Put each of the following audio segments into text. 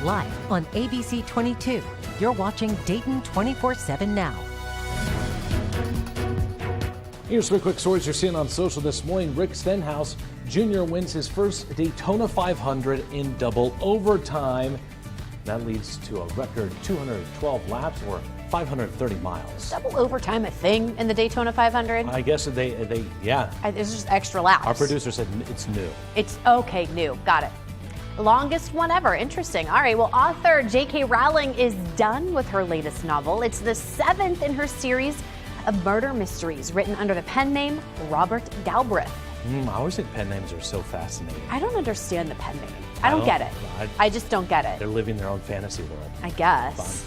live on ABC 22. You're watching Dayton 24/7 now. Here's some quick stories you're seeing on social this morning. Rick Stenhouse Jr. wins his first Daytona 500 in double overtime. That leads to a record 212 laps or 530 miles. Double overtime a thing in the Daytona 500? I guess they yeah. It's just extra laps. Our producer said it's new. It's okay, new. Got it. Longest one ever. Interesting. All right, well, author J.K. Rowling is done with her latest novel. It's the 7th in her series of murder mysteries written under the pen name Robert Galbraith. I always think pen names are so fascinating. I don't understand the pen name. I don't get it. I just don't get it. They're living their own fantasy world. I guess. Fun.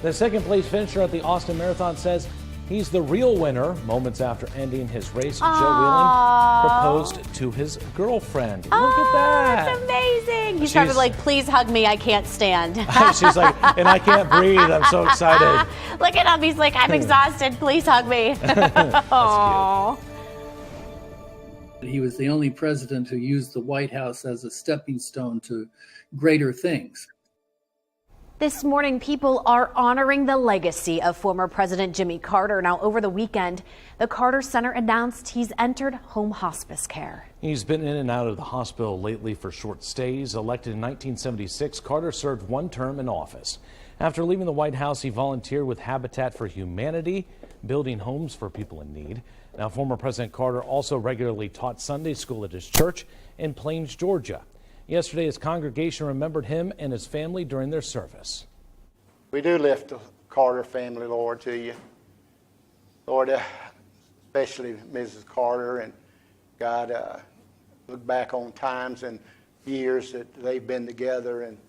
The second place finisher at the Austin Marathon says he's the real winner. Moments after ending his race, Joe Whelan proposed to his girlfriend. Look at that. That's amazing. He's probably like, please hug me. I can't stand. She's like, and I can't breathe. I'm so excited. Look at him. He's like, I'm exhausted. Please hug me. That's cute. He was the only president who used the White House as a stepping stone to greater things. This morning, people are honoring the legacy of former President Jimmy Carter. Now, over the weekend, the Carter Center announced he's entered home hospice care. He's been in and out of the hospital lately for short stays. Elected in 1976, Carter served one term in office. After leaving the White House, he volunteered with Habitat for Humanity, building homes for people in need. Now, former President Carter also regularly taught Sunday school at his church in Plains, Georgia. Yesterday, his congregation remembered him and his family during their service. We do lift the Carter family, Lord, to you. Lord, especially Mrs. Carter, and God, look back on times and years that they've been together, and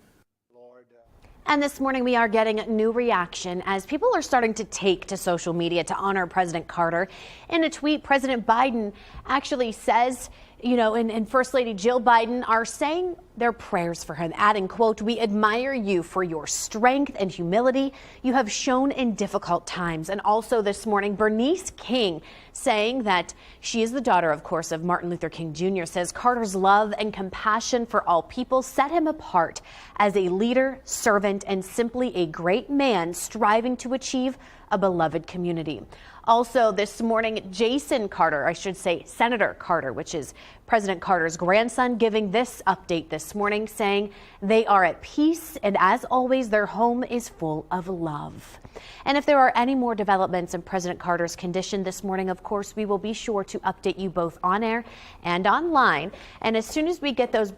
And this morning we are getting new reaction as people are starting to take to social media to honor President Carter. In a tweet, President Biden actually says, and First Lady Jill Biden are saying their prayers for him, adding, quote, "We admire you for your strength and humility you have shown in difficult times." And also this morning, Bernice King, saying that she is the daughter, of course, of Martin Luther King Jr., says Carter's love and compassion for all people set him apart as a leader, servant, and simply a great man striving to achieve a beloved community. Also this morning, Jason Carter, I should say Senator Carter, which is President Carter's grandson, giving this update this morning, saying they are at peace and as always, their home is full of love. And if there are any more developments in President Carter's condition this morning, of course, we will be sure to update you both on air and online. And as soon as we get those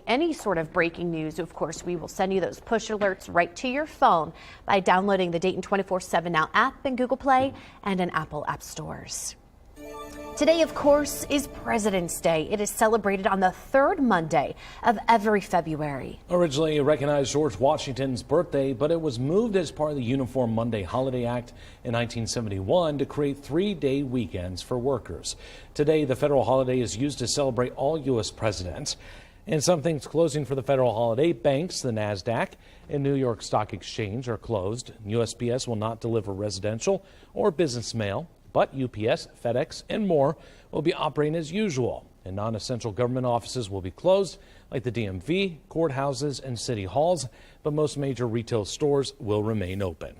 any sort of breaking news, of course, we will send you those push alerts right to your phone by downloading the Dayton 24/7 Now app in Google Play and in Apple App Stores. Today, of course, is President's Day. It is celebrated on the third Monday of every February. Originally recognized George Washington's birthday, but it was moved as part of the Uniform Monday Holiday Act in 1971 to create 3-day weekends for workers. Today, the federal holiday is used to celebrate all U.S. presidents. And some things closing for the federal holiday. Banks, the NASDAQ, and New York Stock Exchange are closed. USPS will not deliver residential or business mail, but UPS, FedEx, and more will be operating as usual. And non-essential government offices will be closed, like the DMV, courthouses, and city halls, but most major retail stores will remain open.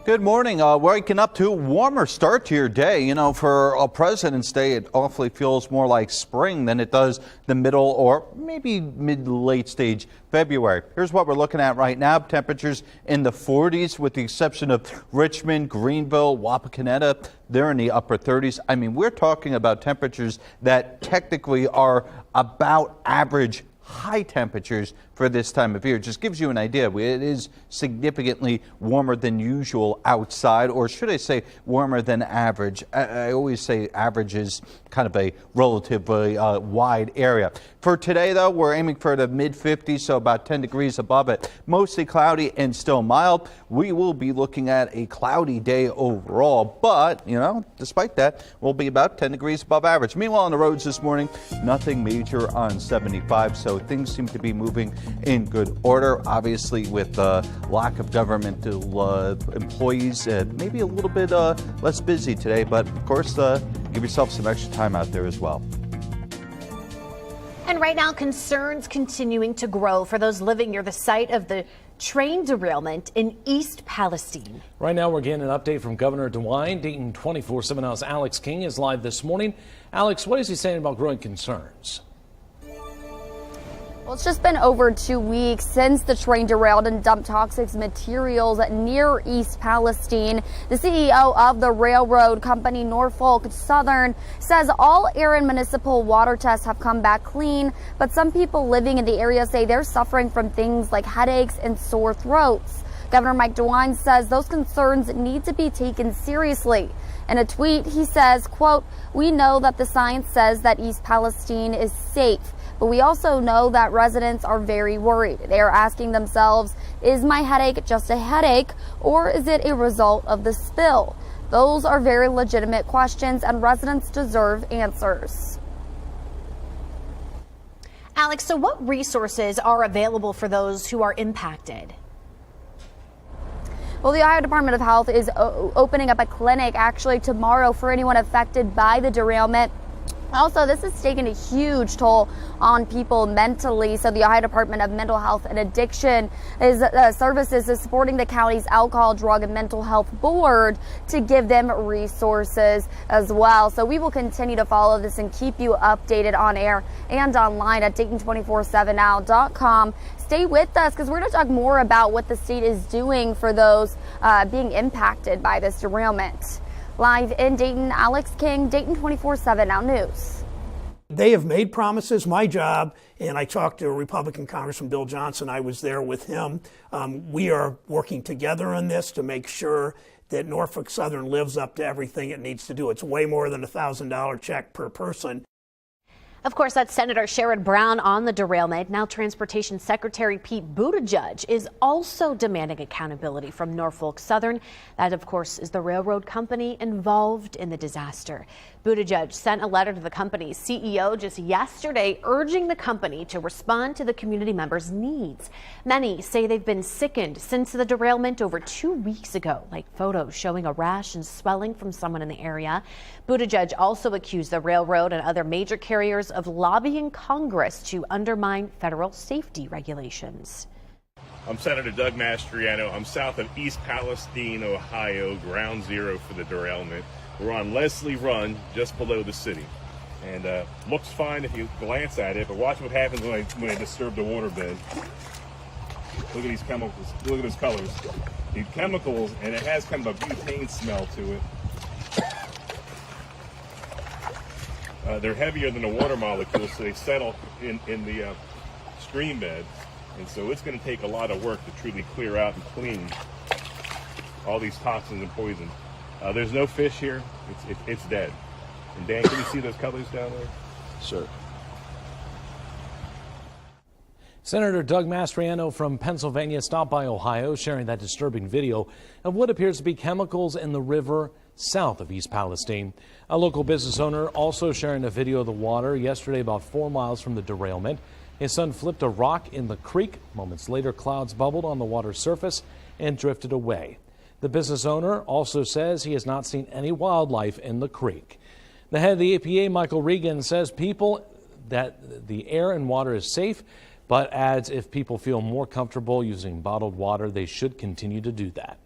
Good morning. Waking up to a warmer start to your day. For a President's Day, it awfully feels more like spring than it does the middle or maybe mid-late stage February. Here's what we're looking at right now. Temperatures in the 40s with the exception of Richmond, Greenville, Wapakoneta. They're in the upper 30s. I mean, we're talking about temperatures that technically are about average high temperatures for this time of year. Just gives you an idea. It is significantly warmer than usual outside, or should I say warmer than average. I always say average is kind of a relatively wide area. For today, though, we're aiming for the mid-50s, so about 10 degrees above it. Mostly cloudy and still mild. We will be looking at a cloudy day overall, but, despite that, we'll be about 10 degrees above average. Meanwhile, on the roads this morning, nothing major on 75, so things seem to be moving in good order. Obviously, with lack of governmental employees, maybe a little bit less busy today, but of course, give yourself some extra time out there as well. And right now, concerns continuing to grow for those living near the site of the train derailment in East Palestine. Right now, we're getting an update from Governor DeWine. Dayton 24/7 House Alex King is live this morning. Alex, what is he saying about growing concerns? Well, it's just been over 2 weeks since the train derailed and dumped toxic materials near East Palestine. The CEO of the railroad company Norfolk Southern says all air and municipal water tests have come back clean, but some people living in the area say they're suffering from things like headaches and sore throats. Governor Mike DeWine says those concerns need to be taken seriously. In a tweet, he says, quote, "We know that the science says that East Palestine is safe, but we also know that residents are very worried. They are asking themselves, is my headache just a headache, or is it a result of the spill? Those are very legitimate questions, and residents deserve answers." Alex, so what resources are available for those who are impacted? Well, the Ohio Department of Health is opening up a clinic actually tomorrow for anyone affected by the derailment. Also, this has taken a huge toll on people mentally. So the Ohio Department of Mental Health and Addiction Services is supporting the county's Alcohol, Drug, and Mental Health Board to give them resources as well. So we will continue to follow this and keep you updated on air and online at Dayton247now.com. Stay with us because we're going to talk more about what the state is doing for those being impacted by this derailment. Live in Dayton, Alex King, Dayton 24/7 Now News. They have made promises. My job, and I talked to Republican Congressman Bill Johnson, I was there with him. We are working together on this to make sure that Norfolk Southern lives up to everything it needs to do. It's way more than a $1,000 check per person. Of course, that's Senator Sherrod Brown on the derailment. Now Transportation Secretary Pete Buttigieg is also demanding accountability from Norfolk Southern. That, of course, is the railroad company involved in the disaster. Buttigieg sent a letter to the company's CEO just yesterday urging the company to respond to the community members' needs. Many say they've been sickened since the derailment over 2 weeks ago, like photos showing a rash and swelling from someone in the area. Buttigieg also accused the railroad and other major carriers of lobbying Congress to undermine federal safety regulations. I'm Senator Doug Mastriano. I'm south of East Palestine, Ohio, ground zero for the derailment. We're on Leslie Run, just below the city. And looks fine if you glance at it, but watch what happens when I disturb the waterbed. Look at these chemicals, look at those colors. These chemicals, and it has kind of a butane smell to it. They're heavier than the water molecules, so they settle in the stream bed. And so it's going to take a lot of work to truly clear out and clean all these toxins and poison. There's no fish here. It's dead. And Dan, can you see those colors down there? Sure. Senator Doug Mastriano from Pennsylvania stopped by Ohio, sharing that disturbing video of what appears to be chemicals in the river south of East Palestine. A local business owner also sharing a video of the water yesterday about 4 miles from the derailment. His son flipped a rock in the creek. Moments later, clouds bubbled on the water's surface and drifted away. The business owner also says he has not seen any wildlife in the creek. The head of the EPA, Michael Regan, says that the air and water is safe, but adds if people feel more comfortable using bottled water, they should continue to do that.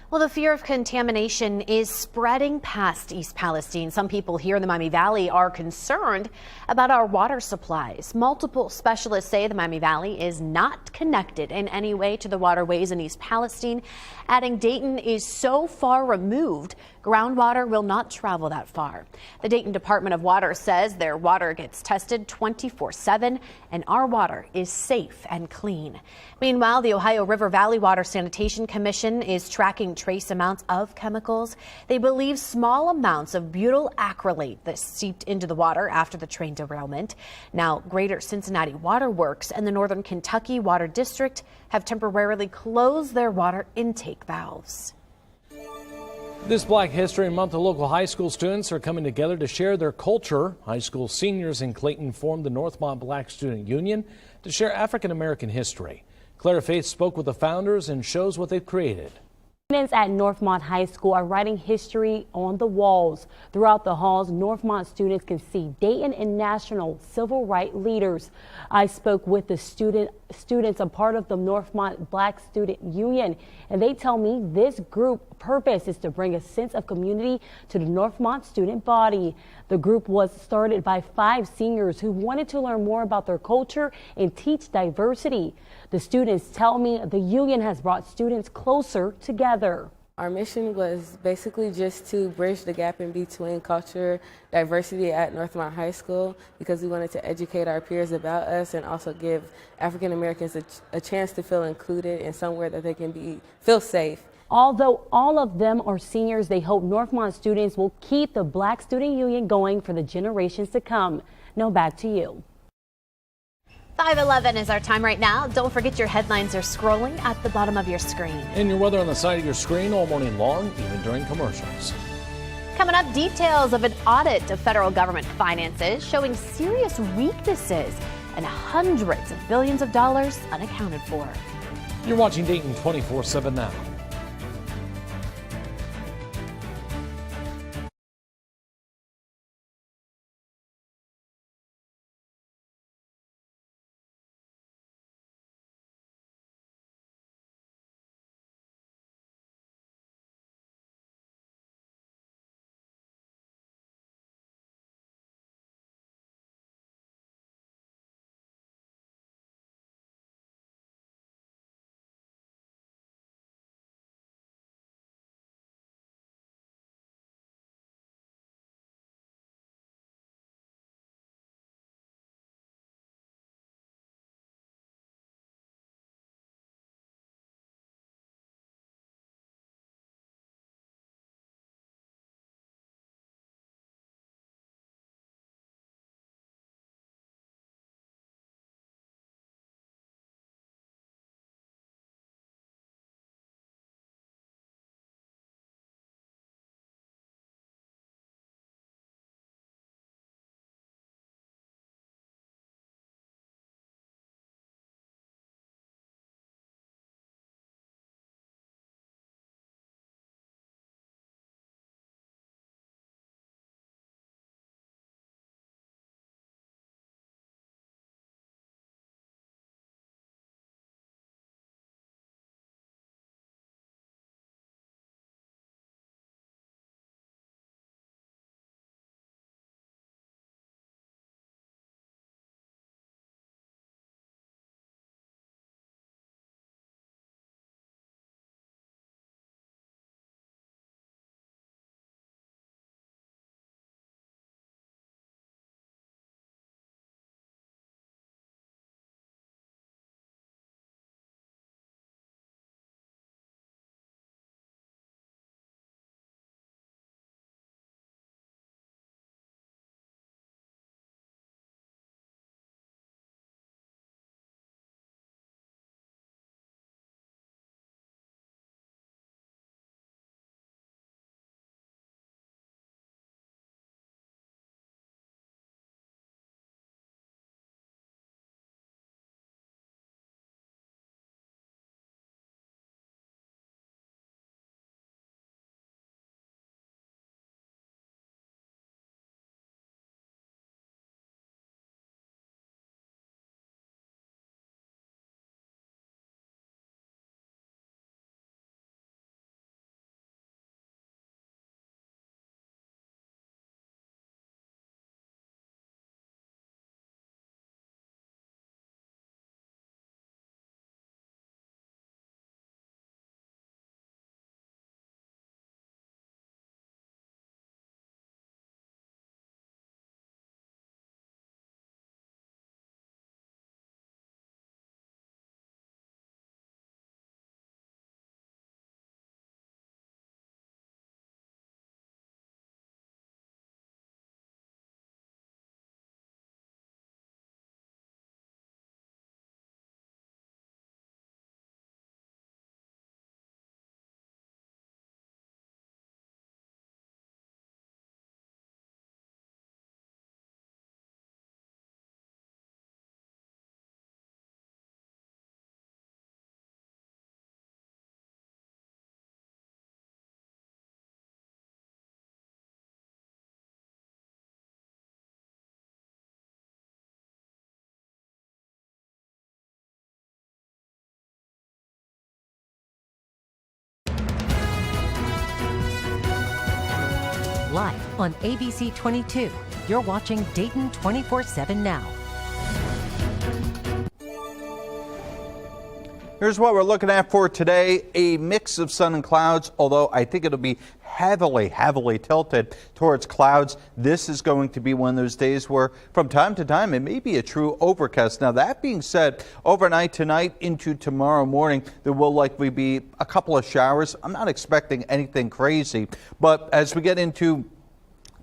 Well, the fear of contamination is spreading past East Palestine. Some people here in the Miami Valley are concerned about our water supplies. Multiple specialists say the Miami Valley is not connected in any way to the waterways in East Palestine, adding Dayton is so far removed, groundwater will not travel that far. The Dayton Department of Water says their water gets tested 24/7 and our water is safe and clean. Meanwhile, the Ohio River Valley Water Sanitation Commission is tracking trace amounts of chemicals. They believe small amounts of butyl acrylate that seeped into the water after the train derailment. Now, Greater Cincinnati Water Works and the Northern Kentucky Water District have temporarily closed their water intake valves. This Black History Month, the local high school students are coming together to share their culture. High school seniors in Clayton formed the Northmont Black Student Union to share African American history. Clara Faith spoke with the founders and shows what they've created. Students at Northmont High School are writing history on the walls. Throughout the halls, Northmont students can see Dayton and national civil rights leaders. I spoke with the students, a part of the Northmont Black Student Union, and they tell me this group purpose is to bring a sense of community to the Northmont student body. The group was started by 5 seniors who wanted to learn more about their culture and teach diversity. The students tell me the union has brought students closer together. Our mission was basically just to bridge the gap in between culture, diversity at Northmont High School, because we wanted to educate our peers about us and also give African Americans a chance to feel included in somewhere that they can feel safe. Although all of them are seniors, they hope Northmont students will keep the Black Student Union going for the generations to come. Now back to you. 5:11 is our time right now. Don't forget your headlines are scrolling at the bottom of your screen. And your weather on the side of your screen all morning long, even during commercials. Coming up, details of an audit of federal government finances showing serious weaknesses and hundreds of billions of dollars unaccounted for. You're watching Dayton 24/7 now. on ABC 22. You're watching Dayton 24/7 now. Here's what we're looking at for today. A mix of sun and clouds, although I think it'll be heavily tilted towards clouds. This is going to be one of those days where from time to time it may be a true overcast. Now, that being said, overnight tonight into tomorrow morning, there will likely be a couple of showers. I'm not expecting anything crazy, but as we get into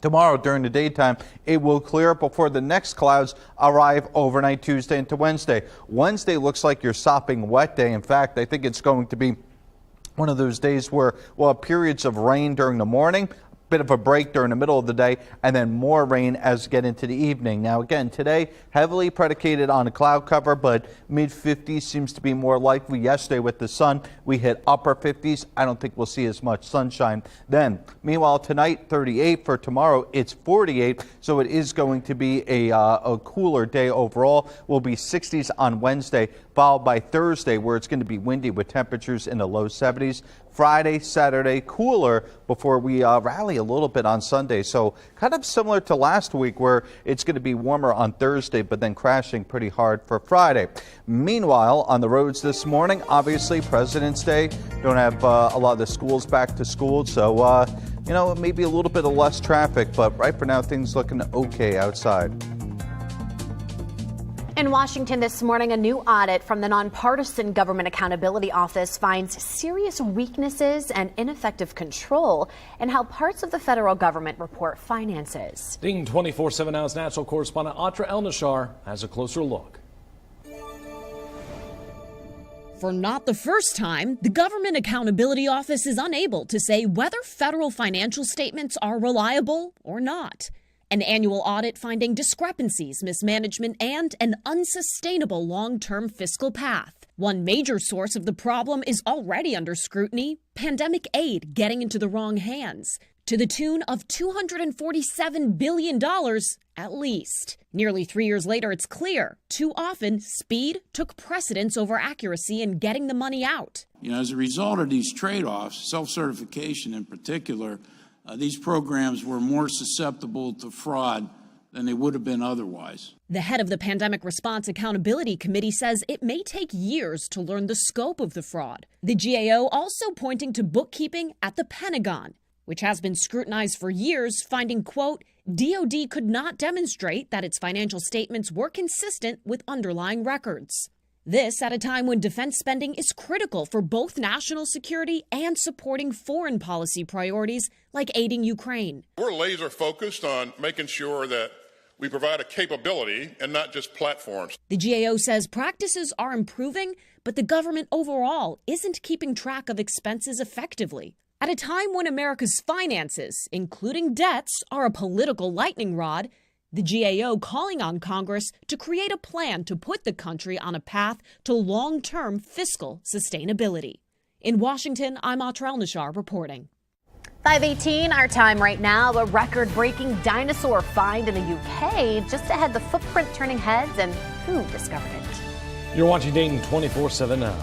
tomorrow during the daytime, it will clear up before the next clouds arrive overnight Tuesday into Wednesday. Wednesday looks like your sopping wet day. In fact, I think it's going to be one of those days where we'll have periods of rain during the morning, bit of a break during the middle of the day, and then more rain as we get into the evening. Now, again, today, heavily predicated on a cloud cover, but mid-50s seems to be more likely. Yesterday with the sun, we hit upper 50s. I don't think we'll see as much sunshine then. Meanwhile, tonight, 38. For tomorrow, it's 48, so it is going to be a cooler day overall. Will be 60s on Wednesday, followed by Thursday, where it's going to be windy with temperatures in the low 70s. Friday, Saturday, cooler before we rally a little bit on Sunday. So kind of similar to last week, where it's going to be warmer on Thursday, but then crashing pretty hard for Friday. Meanwhile, on the roads this morning, obviously President's Day, don't have a lot of the schools back to school. So, you know, maybe a little bit of less traffic, but right for now, things looking okay outside. In Washington this morning, a new audit from the Nonpartisan Government Accountability Office finds serious weaknesses and ineffective control in how parts of the federal government report finances. Dayton 24/7 Now's national correspondent Atra El-Nashar has a closer look. For not the first time, the Government Accountability Office is unable to say whether federal financial statements are reliable or not. An annual audit finding discrepancies, mismanagement, and an unsustainable long-term fiscal path. One major source of the problem is already under scrutiny: pandemic aid getting into the wrong hands, to the tune of $247 billion at least. Nearly 3 years later, it's clear too often speed took precedence over accuracy in getting the money out. You know, as a result of these trade-offs, self-certification in particular, these programs were more susceptible to fraud than they would have been otherwise. The head of the Pandemic Response Accountability Committee says it may take years to learn the scope of the fraud. The GAO also pointing to bookkeeping at the Pentagon, which has been scrutinized for years, finding, quote, DOD could not demonstrate that its financial statements were consistent with underlying records. This at a time when defense spending is critical for both national security and supporting foreign policy priorities like aiding Ukraine. We're laser focused on making sure that we provide a capability and not just platforms. The GAO says practices are improving, but the government overall isn't keeping track of expenses effectively. At a time when America's finances, including debts, are a political lightning rod, the GAO calling on Congress to create a plan to put the country on a path to long-term fiscal sustainability. In Washington, I'm Atra El-Nashar reporting. 5:18, our time right now. A record-breaking dinosaur find in the UK. Just ahead, the footprint turning heads and who discovered it. You're watching Dayton 24/7 now.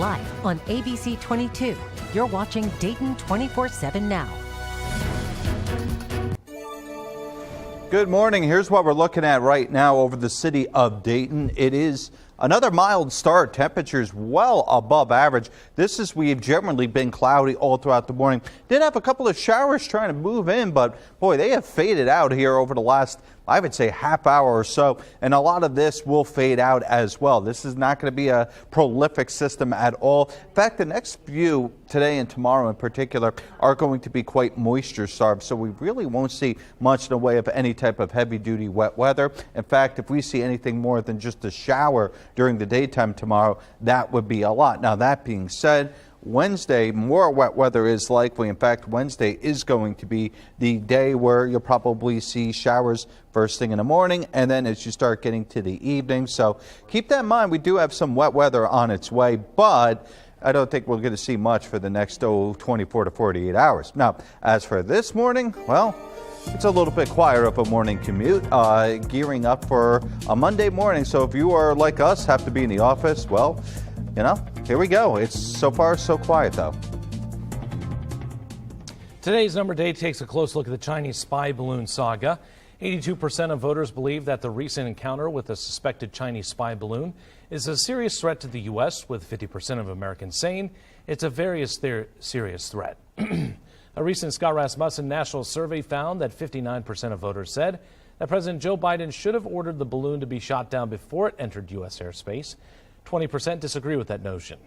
live on ABC 22. You're watching Dayton 24/7 now. Good morning. Here's what we're looking at right now over the city of Dayton. It is another mild start. Temperatures well above average. This is, we've generally been cloudy all throughout the morning. Did have a couple of showers trying to move in, but boy, they have faded out here over the last, I would say, half hour or so. And a lot of this will fade out as well. This is not going to be a prolific system at all. In fact, the next few, today and tomorrow in particular, are going to be quite moisture starved. So we really won't see much in the way of any type of heavy duty wet weather. In fact, if we see anything more than just a shower during the daytime tomorrow, that would be a lot. Now, that being said, Wednesday, more wet weather is likely. In fact, Wednesday is going to be the day where you'll probably see showers first thing in the morning and then as you start getting to the evening. So keep that in mind. We do have some wet weather on its way, but I don't think we're going to see much for the next 24 to 48 hours. Now, as for this morning, well, it's a little bit quieter of a morning commute, gearing up for a Monday morning. So if you are like us, have to be in the office, well, you know, here we go. It's so far so quiet, though. Today's Number Day takes a close look at the Chinese spy balloon saga. 82% of voters believe that the recent encounter with a suspected Chinese spy balloon is a serious threat to the U.S., with 50% of Americans saying it's a very serious threat. A recent Scott Rasmussen national survey found that 59% of voters said that President Joe Biden should have ordered the balloon to be shot down before it entered U.S. airspace. 20% disagree with that notion.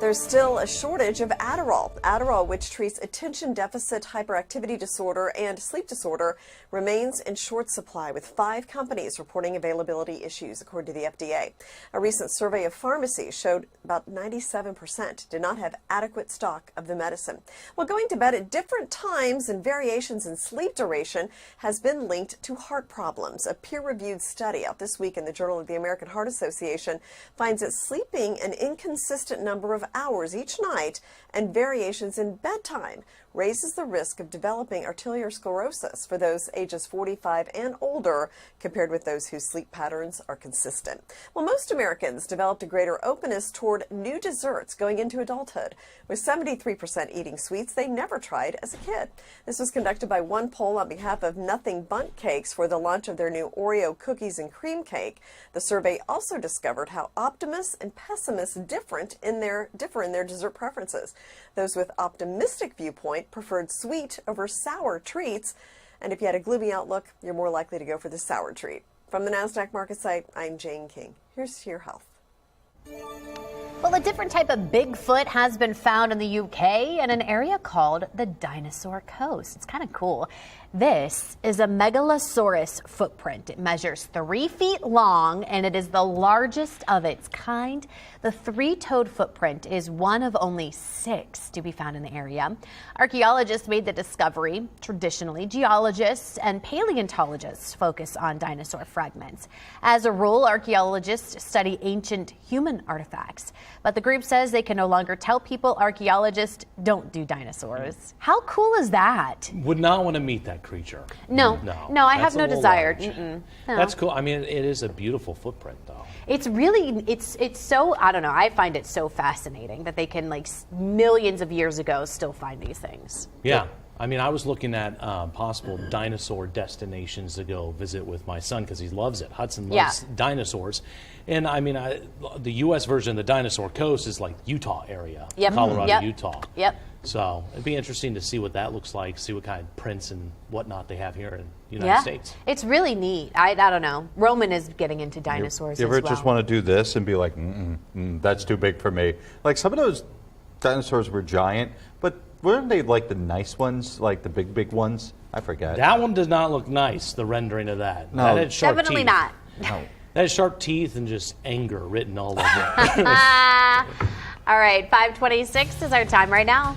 There's still a shortage of Adderall. Adderall, which treats attention deficit hyperactivity disorder and sleep disorder, remains in short supply, with 5 companies reporting availability issues, according to the FDA. A recent survey of pharmacies showed about 97% did not have adequate stock of the medicine. Well, going to bed at different times and variations in sleep duration has been linked to heart problems. A peer-reviewed study out this week in the Journal of the American Heart Association finds that sleeping an inconsistent number of hours each night and variations in bedtime raises the risk of developing arteriosclerosis for those ages 45 and older compared with those whose sleep patterns are consistent. Well, most Americans developed a greater openness toward new desserts going into adulthood, with 73% eating sweets they never tried as a kid. This was conducted by one poll on behalf of Nothing Bundt Cakes for the launch of their new Oreo cookies and cream cake. The survey also discovered how optimists and pessimists differ in their dessert preferences. Those with optimistic viewpoint preferred sweet over sour treats, and if you had a gloomy outlook, you're more likely to go for the sour treat. From the NASDAQ market site, I'm Jane King. Here's to your health. Well, a different type of Bigfoot has been found in the UK in an area called the Dinosaur Coast. It's kind of cool. This is a Megalosaurus footprint. It measures 3 feet long and it is the largest of its kind. The 3-toed footprint is one of only 6 to be found in the area. Archaeologists made the discovery. Traditionally, geologists and paleontologists focus on dinosaur fragments. As a rule, archaeologists study ancient human artifacts, but the group says they can no longer tell people archaeologists don't do dinosaurs. How cool is that? Would not want to meet that creature. No, I have no desire. No. That's cool. I mean, it is a beautiful footprint, though. It's really, it's so, I don't know, I find it so fascinating that they can, like, millions of years ago still find these things. Yeah. I mean, I was looking at possible dinosaur destinations to go visit with my son because he loves it. Hudson loves dinosaurs. And I mean, the U.S. version of the Dinosaur Coast is like Utah area, Colorado, Utah. So it'd be interesting to see what that looks like, see what kind of prints and whatnot they have here in the United States. It's really neat. I don't know. Roman is getting into dinosaurs You ever as well. just want to do this and be like, that's too big for me? Like, some of those dinosaurs were giant, but weren't they like the nice ones, like the big ones? I forget. That one does not look nice, the rendering of that. No. That had sharp Definitely teeth. not. No. That has sharp teeth and just anger written all over it. All right, 5:26 is our time right now.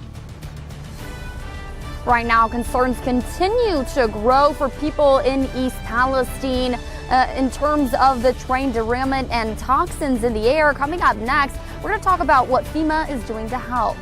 Right now, concerns continue to grow for people in East Palestine in terms of the train derailment and toxins in the air. Coming up next, we're going to talk about what FEMA is doing to help.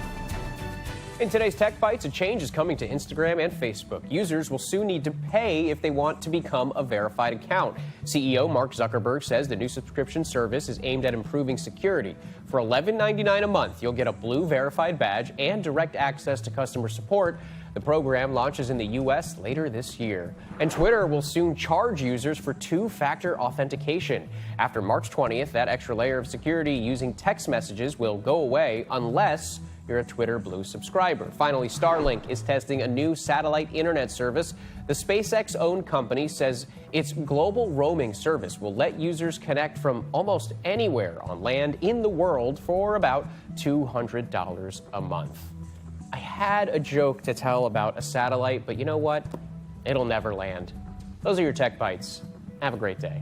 In today's Tech Bites, a change is coming to Instagram and Facebook. Users will soon need to pay if they want to become a verified account. CEO Mark Zuckerberg says the new subscription service is aimed at improving security. For $11.99 a month, you'll get a blue verified badge and direct access to customer support. The program launches in the U.S. later this year. And Twitter will soon charge users for two-factor authentication. After March 20th, that extra layer of security using text messages will go away unless you're a Twitter Blue subscriber. Finally, Starlink is testing a new satellite internet service. The SpaceX-owned company says its global roaming service will let users connect from almost anywhere on land in the world for about $200 a month. I had a joke to tell about a satellite, but you know what? It'll never land. Those are your Tech Bites. Have a great day.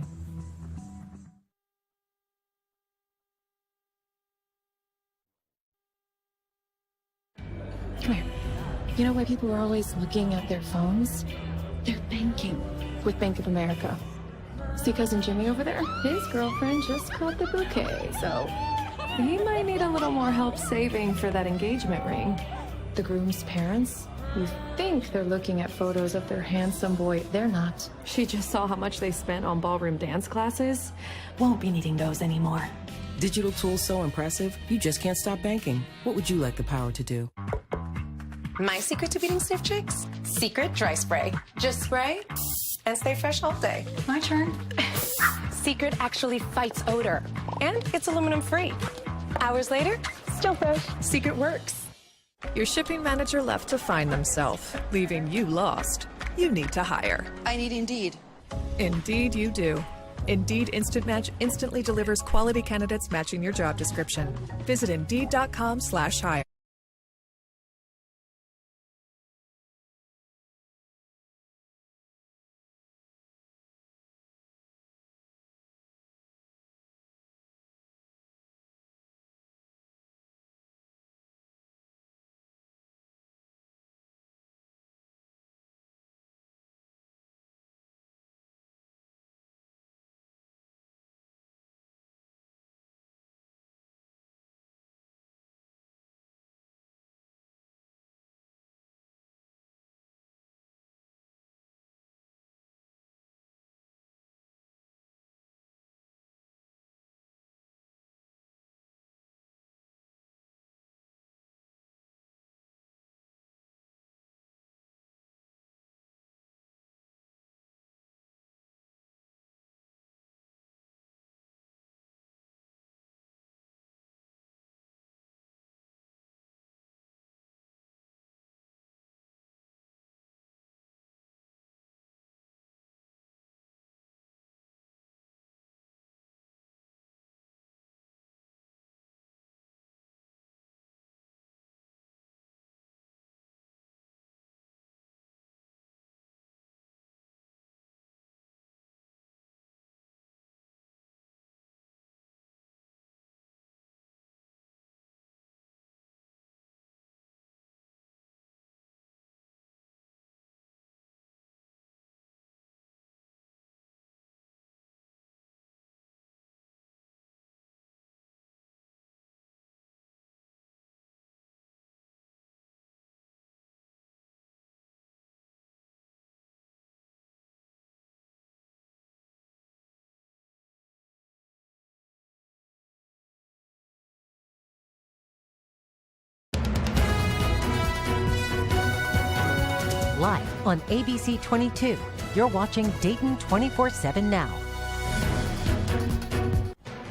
Come here. You know why people are always looking at their phones? They're banking with Bank of America. See cousin Jimmy over there? His girlfriend just caught the bouquet, so he might need a little more help saving for that engagement ring. The groom's parents, you think they're looking at photos of their handsome boy. They're not. She just saw how much they spent on ballroom dance classes. Won't be needing those anymore. Digital tools so impressive, you just can't stop banking. What would you like the power to do? My secret to beating sniff chicks? Secret dry spray. Just spray and stay fresh all day. My turn. Secret actually fights odor. And it's aluminum free. Hours later, still fresh. Secret works. Your shipping manager left to find themselves, leaving you lost. You need to hire. I need Indeed. Indeed you do. Indeed Instant Match instantly delivers quality candidates matching your job description. Visit Indeed.com/hire. Live on ABC 22, you're watching Dayton 24/7 now.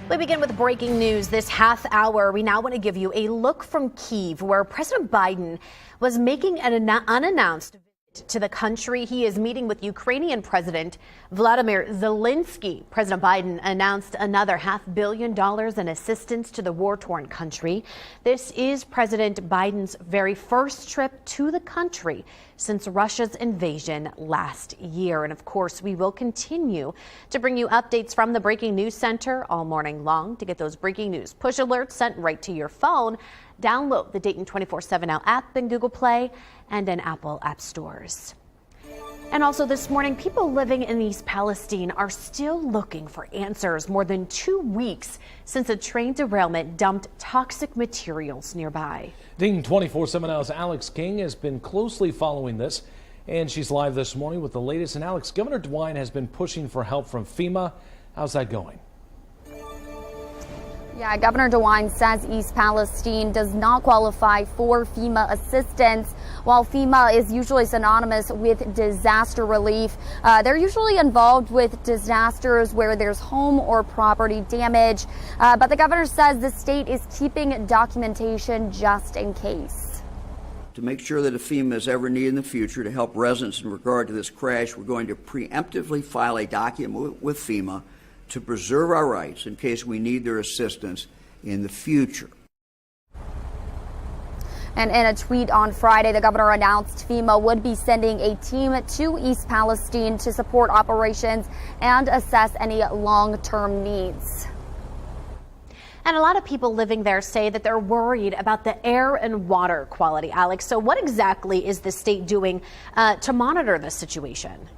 We begin with breaking news this half hour. We now want to give you a look from Kyiv, where President Biden was making an unannounced visit to the country. He is meeting with Ukrainian President Vladimir Zelensky. President Biden announced another $500 million in assistance to the war-torn country. This is President Biden's very first trip to the country since Russia's invasion last year. And of course, we will continue to bring you updates from the Breaking News Center all morning long. To get those breaking news push alerts sent right to your phone, download the Dayton 24/7 Now app in Google Play and in Apple app stores. And also this morning, people living in East Palestine are still looking for answers more than 2 weeks since a train derailment dumped toxic materials nearby. Dayton 24/7 Now's Alex King has been closely following this, and she's live this morning with the latest. And Alex, Governor DeWine has been pushing for help from FEMA. How's that going? Yeah, Governor DeWine says East Palestine does not qualify for FEMA assistance. While FEMA is usually synonymous with disaster relief, they're usually involved with disasters where there's home or property damage. But the governor says the state is keeping documentation just in case. To make sure that if FEMA is ever needed in the future to help residents in regard to this crash, we're going to preemptively file a document with FEMA to preserve our rights in case we need their assistance in the future. And in a tweet on Friday, the governor announced FEMA would be sending a team to East Palestine to support operations and assess any long-term needs. And a lot of people living there say that they're worried about the air and water quality, Alex. So what exactly is the state doing to monitor this situation?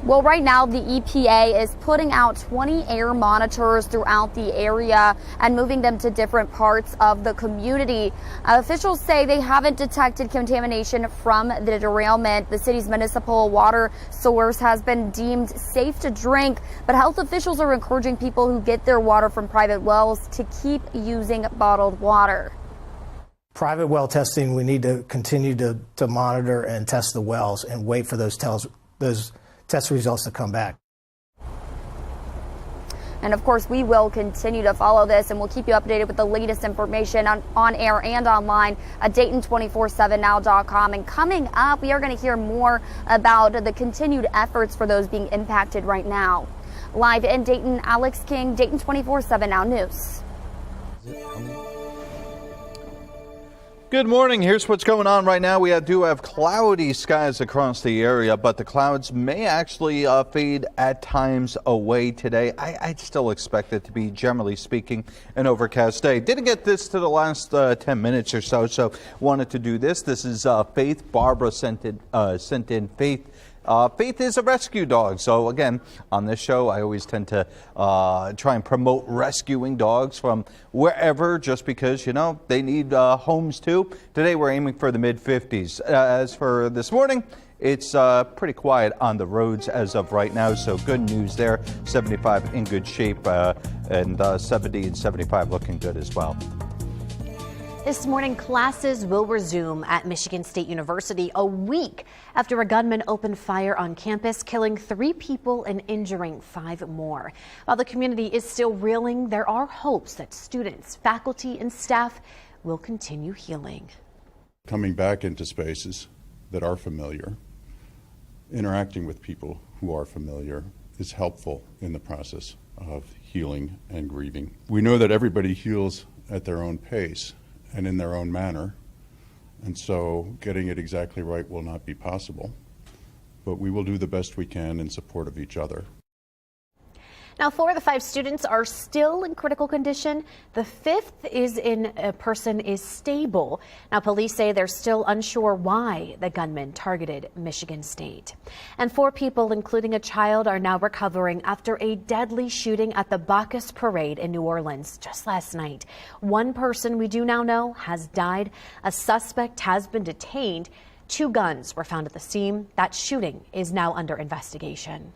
Well, right now, the EPA is putting out 20 air monitors throughout the area and moving them to different parts of the community. Officials say they haven't detected contamination from the derailment. The city's municipal water source has been deemed safe to drink, but health officials are encouraging people who get their water from private wells to keep using bottled water. Private well testing, we need to continue to monitor and test the wells and wait for those test results to come back. And of course, we will continue to follow this and we'll keep you updated with the latest information on air and online at Dayton247now.com. And coming up, we are going to hear more about the continued efforts for those being impacted right now. Live in Dayton, Alex King, Dayton 24/7 Now News. Good morning. Here's what's going on right now. We do have cloudy skies across the area, but the clouds may actually fade at times away today. I'd still expect it to be, generally speaking, an overcast day. Didn't get this to the last 10 minutes or so wanted to do this. This is Faith. Barbara sent in Faith. Faith is a rescue dog. So again, on this show, I always tend to try and promote rescuing dogs from wherever, just because, you know, they need homes too. Today, we're aiming for the mid-50s. As for this morning, it's pretty quiet on the roads as of right now. So good news there. 75 in good shape and 70 and 75 looking good as well. This morning, classes will resume at Michigan State University a week after a gunman opened fire on campus, killing 3 people and injuring 5 more. While the community is still reeling, there are hopes that students, faculty, and staff will continue healing. Coming back into spaces that are familiar, interacting with people who are familiar, is helpful in the process of healing and grieving. We know that everybody heals at their own pace and in their own manner, and so getting it exactly right will not be possible, but we will do the best we can in support of each other. Now, 4 of the 5 students are still in critical condition. The 5th person is stable. Now, police say they're still unsure why the gunman targeted Michigan State. And 4 people, including a child, are now recovering after a deadly shooting at the Bacchus Parade in New Orleans just last night. 1 person we do now know has died. A suspect has been detained. 2 guns were found at the scene. That shooting is now under investigation.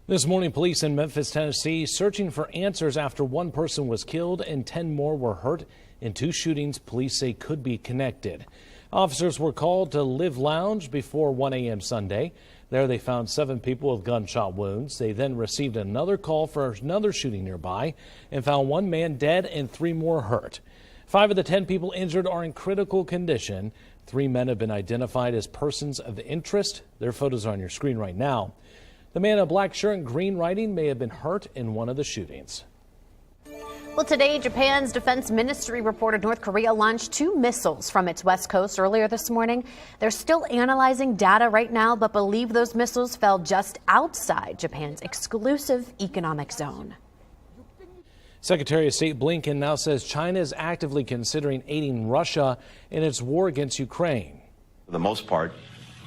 This morning, police in Memphis, Tennessee, searching for answers after 1 person was killed and 10 more were hurt in 2 shootings police say could be connected. Officers were called to Live Lounge before 1 a.m. Sunday. There they found 7 people with gunshot wounds. They then received another call for another shooting nearby and found 1 man dead and 3 more hurt. 5 of the 10 people injured are in critical condition. 3 men have been identified as persons of interest. Their photos are on your screen right now. The man in a black shirt and green writing may have been hurt in one of the shootings. Well, today, Japan's defense ministry reported North Korea launched 2 missiles from its west coast earlier this morning. They're still analyzing data right now, but believe those missiles fell just outside Japan's exclusive economic zone. Secretary of State Blinken now says China is actively considering aiding Russia in its war against Ukraine. For the most part,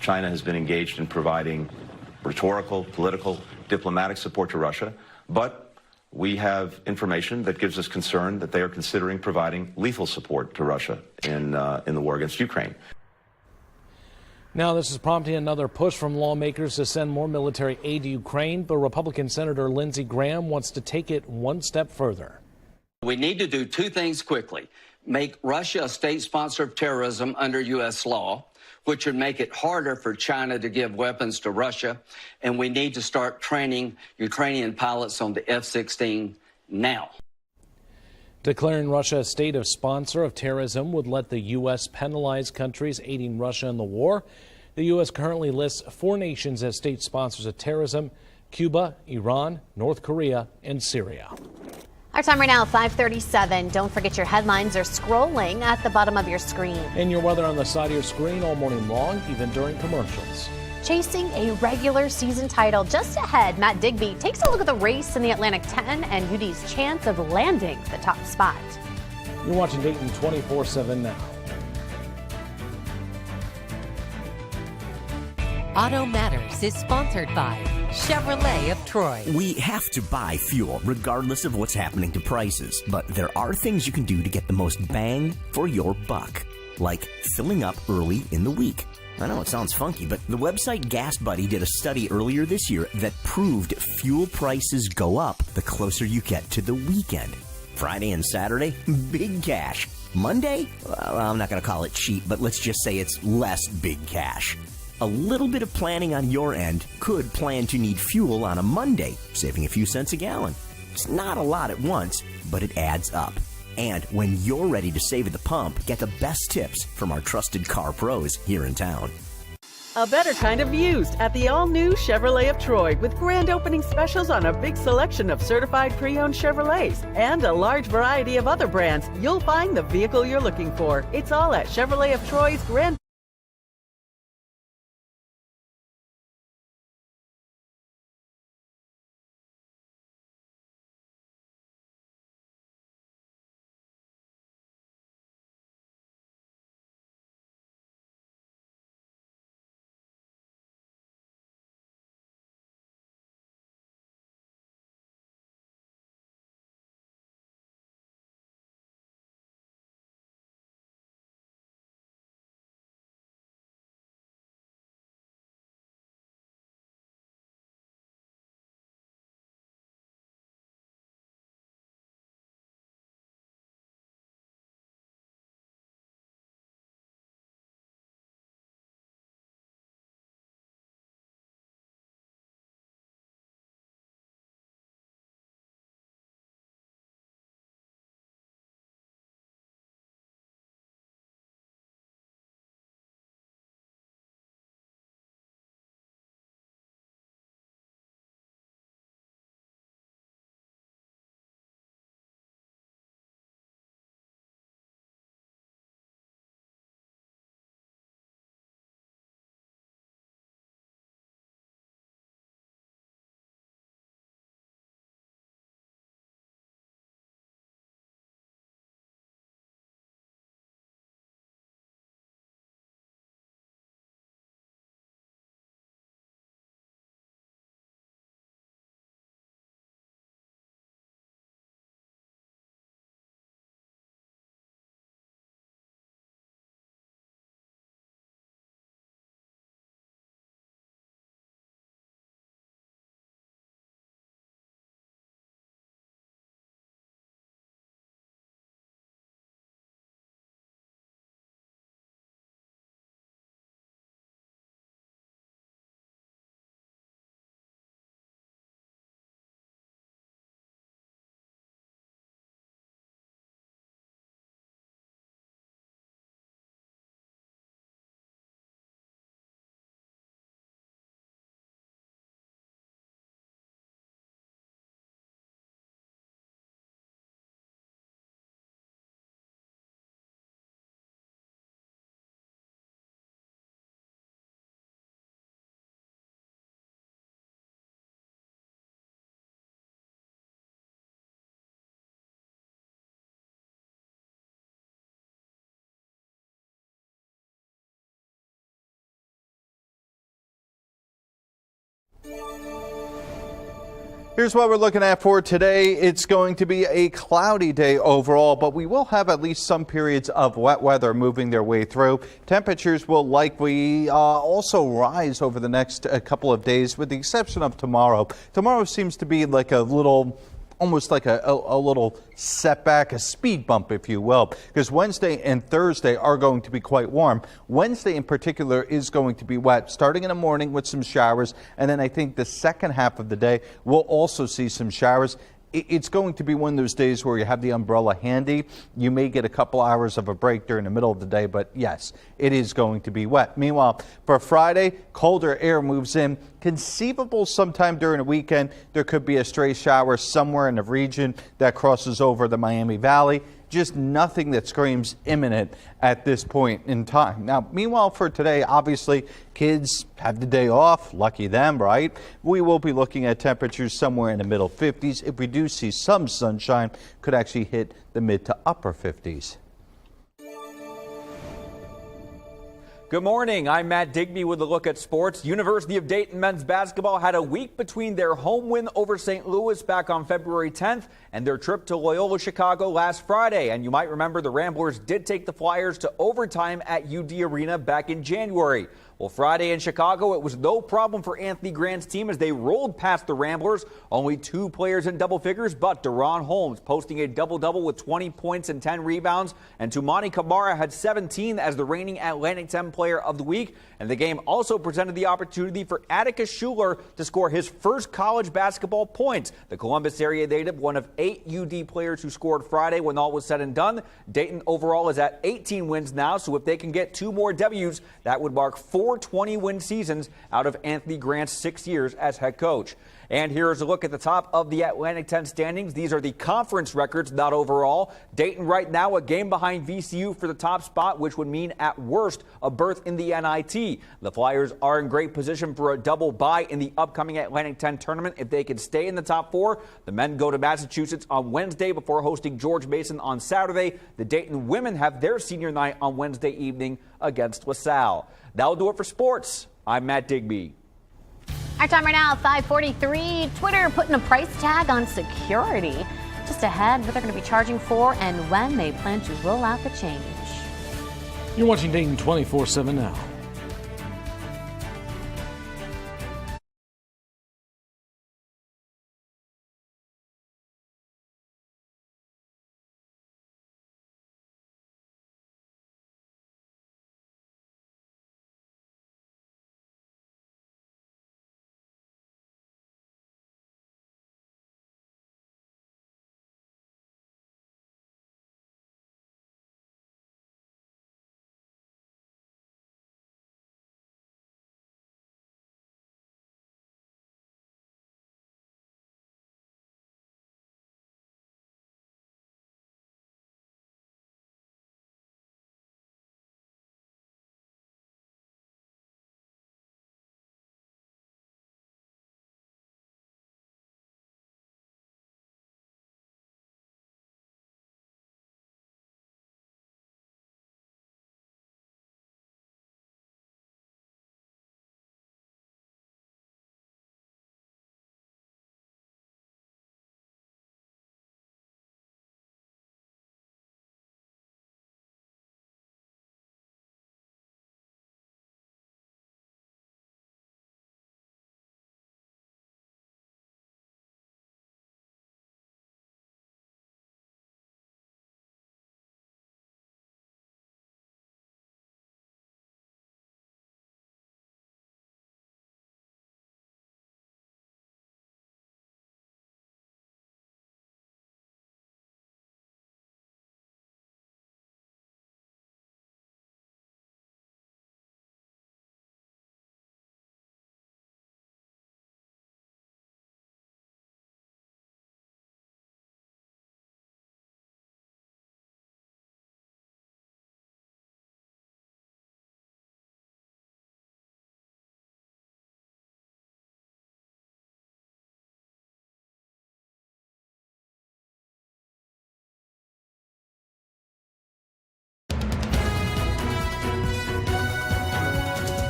China has been engaged in providing rhetorical, political, diplomatic support to Russia, but we have information that gives us concern that they are considering providing lethal support to Russia in the war against Ukraine. Now, this is prompting another push from lawmakers to send more military aid to Ukraine, but Republican Senator Lindsey Graham wants to take it one step further. We need to do two things quickly. Make Russia a state sponsor of terrorism under U.S. law, which would make it harder for China to give weapons to Russia. And we need to start training Ukrainian pilots on the F-16 now. Declaring Russia a state of sponsor of terrorism would let the U.S. penalize countries aiding Russia in the war. The U.S. currently lists 4 nations as state sponsors of terrorism: Cuba, Iran, North Korea, and Syria. Our time right now, 5:37. Don't forget your headlines are scrolling at the bottom of your screen. And your weather on the side of your screen all morning long, even during commercials. Chasing a regular season title just ahead, Matt Digby takes a look at the race in the Atlantic 10 and UD's chance of landing the top spot. You're watching Dayton 24/7 now. Auto Matters is sponsored by Chevrolet of Troy. We have to buy fuel regardless of what's happening to prices, but there are things you can do to get the most bang for your buck, like filling up early in the week. I know it sounds funky, but the website Gas Buddy did a study earlier this year that proved fuel prices go up the closer you get to the weekend. Friday and Saturday, big cash. Monday, well, I'm not going to call it cheap, but let's just say it's less big cash. A little bit of planning on your end could plan to need fuel on a Monday, saving a few cents a gallon. It's not a lot at once, but it adds up. And when you're ready to save at the pump, get the best tips from our trusted car pros here in town. A better kind of used at the all-new Chevrolet of Troy, with grand opening specials on a big selection of certified pre-owned Chevrolets and a large variety of other brands. You'll find the vehicle you're looking for. It's all at Chevrolet of Troy's grand Here's what we're looking at for today. It's going to be a cloudy day overall, but we will have at least some periods of wet weather moving their way through. Temperatures will likely also rise over the next couple of days, with the exception of tomorrow. Tomorrow seems to be like a little, almost like a little setback, a speed bump, if you will, because Wednesday and Thursday are going to be quite warm. Wednesday in particular is going to be wet, starting in the morning with some showers, and then I think the second half of the day we'll also see some showers. It's going to be one of those days where you have the umbrella handy. You may get a couple hours of a break during the middle of the day, but yes, it is going to be wet. Meanwhile, for Friday, colder air moves in. Conceivable sometime during the weekend, there could be a stray shower somewhere in the region that crosses over the Miami Valley. Just nothing that screams imminent at this point in time. Now, meanwhile, for today, obviously, kids have the day off. Lucky them, right? We will be looking at temperatures somewhere in the middle 50s. If we do see some sunshine, could actually hit the mid to upper 50s. Good morning. I'm Matt Digby with a look at sports. University of Dayton men's basketball had a week between their home win over St. Louis back on February 10th and their trip to Loyola Chicago last Friday. And you might remember the Ramblers did take the Flyers to overtime at UD Arena back in January. Well, Friday in Chicago, it was no problem for Anthony Grant's team as they rolled past the Ramblers. Only 2 players in double figures, but Deron Holmes posting a double-double with 20 points and 10 rebounds. And Tumani Kamara had 17 as the reigning Atlantic 10 Player of the Week. And the game also presented the opportunity for Atticus Schuler to score his first college basketball points. The Columbus area native, one of 8 UD players who scored Friday when all was said and done. Dayton overall is at 18 wins now, so if they can get 2 more W's, that would mark 4 20-win seasons out of Anthony Grant's 6 years as head coach. And here's a look at the top of the Atlantic 10 standings. These are the conference records, not overall. Dayton right now a game behind VCU for the top spot, which would mean at worst a berth in the NIT. The Flyers are in great position for a double bye in the upcoming Atlantic 10 tournament if they can stay in the top 4. The men go to Massachusetts on Wednesday before hosting George Mason on Saturday. The Dayton women have their senior night on Wednesday evening against LaSalle. That'll do it for sports. I'm Matt Digby. Our time right now, 5:43. Twitter putting a price tag on security. Just ahead, what they're going to be charging for and when they plan to roll out the change. You're watching Dayton 24/7 now.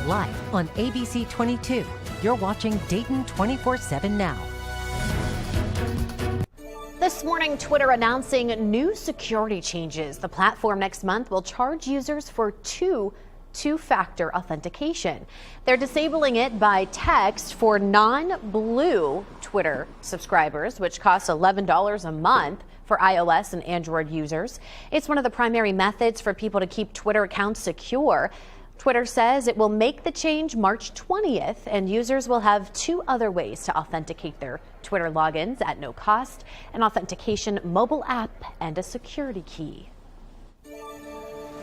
Live on ABC 22, you're watching Dayton 24/7 now. This morning, Twitter announcing new security changes. The platform next month will charge users for two-factor authentication. They're disabling it by text for non-blue Twitter subscribers, which costs $11 a month for iOS and Android users. It's one of the primary methods for people to keep Twitter accounts secure. Twitter says it will make the change March 20th, and users will have two other ways to authenticate their Twitter logins at no cost: an authentication mobile app and a security key.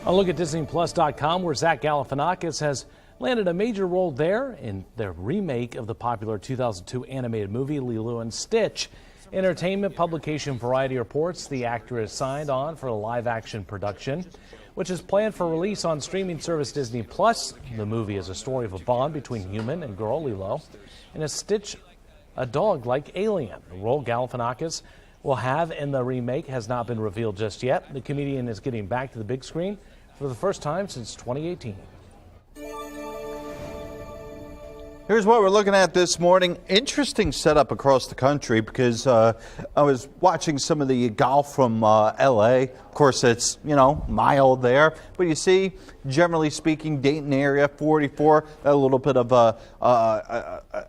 A look at DisneyPlus.com, where Zach Galifianakis has landed a major role there in the remake of the popular 2002 animated movie Lilo and Stitch. Entertainment publication Variety reports the actor is signed on for a live-action production, which is planned for release on streaming service Disney+. The movie is a story of a bond between human and girl Lilo and a Stitch, a dog-like alien. The role Galifianakis will have in the remake has not been revealed just yet. The comedian is getting back to the big screen for the first time since 2018. Here's what we're looking at this morning. Interesting setup across the country because I was watching some of the golf from LA. Of course, it's, mild there. But you see, generally speaking, Dayton area, 44, a little bit of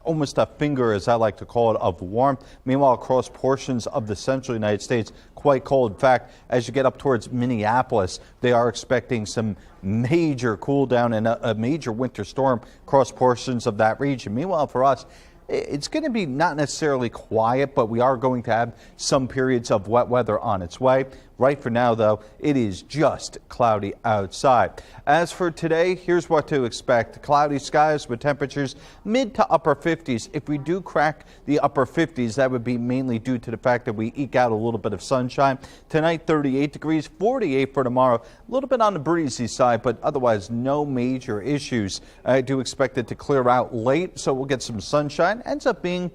almost a finger, as I like to call it, of warmth. Meanwhile, across portions of the central United States, quite cold. In fact, as you get up towards Minneapolis, they are expecting some major cool down and a major winter storm across portions of that region. Meanwhile, for us, it's going to be not necessarily quiet, but we are going to have some periods of wet weather on its way. Right for now, though, it is just cloudy outside. As for today, here's what to expect. Cloudy skies with temperatures mid to upper 50s. If we do crack the upper 50s, that would be mainly due to the fact that we eke out a little bit of sunshine. Tonight, 38 degrees, 48 for tomorrow. A little bit on the breezy side, but otherwise no major issues. I do expect it to clear out late, so we'll get some sunshine. Ends up being,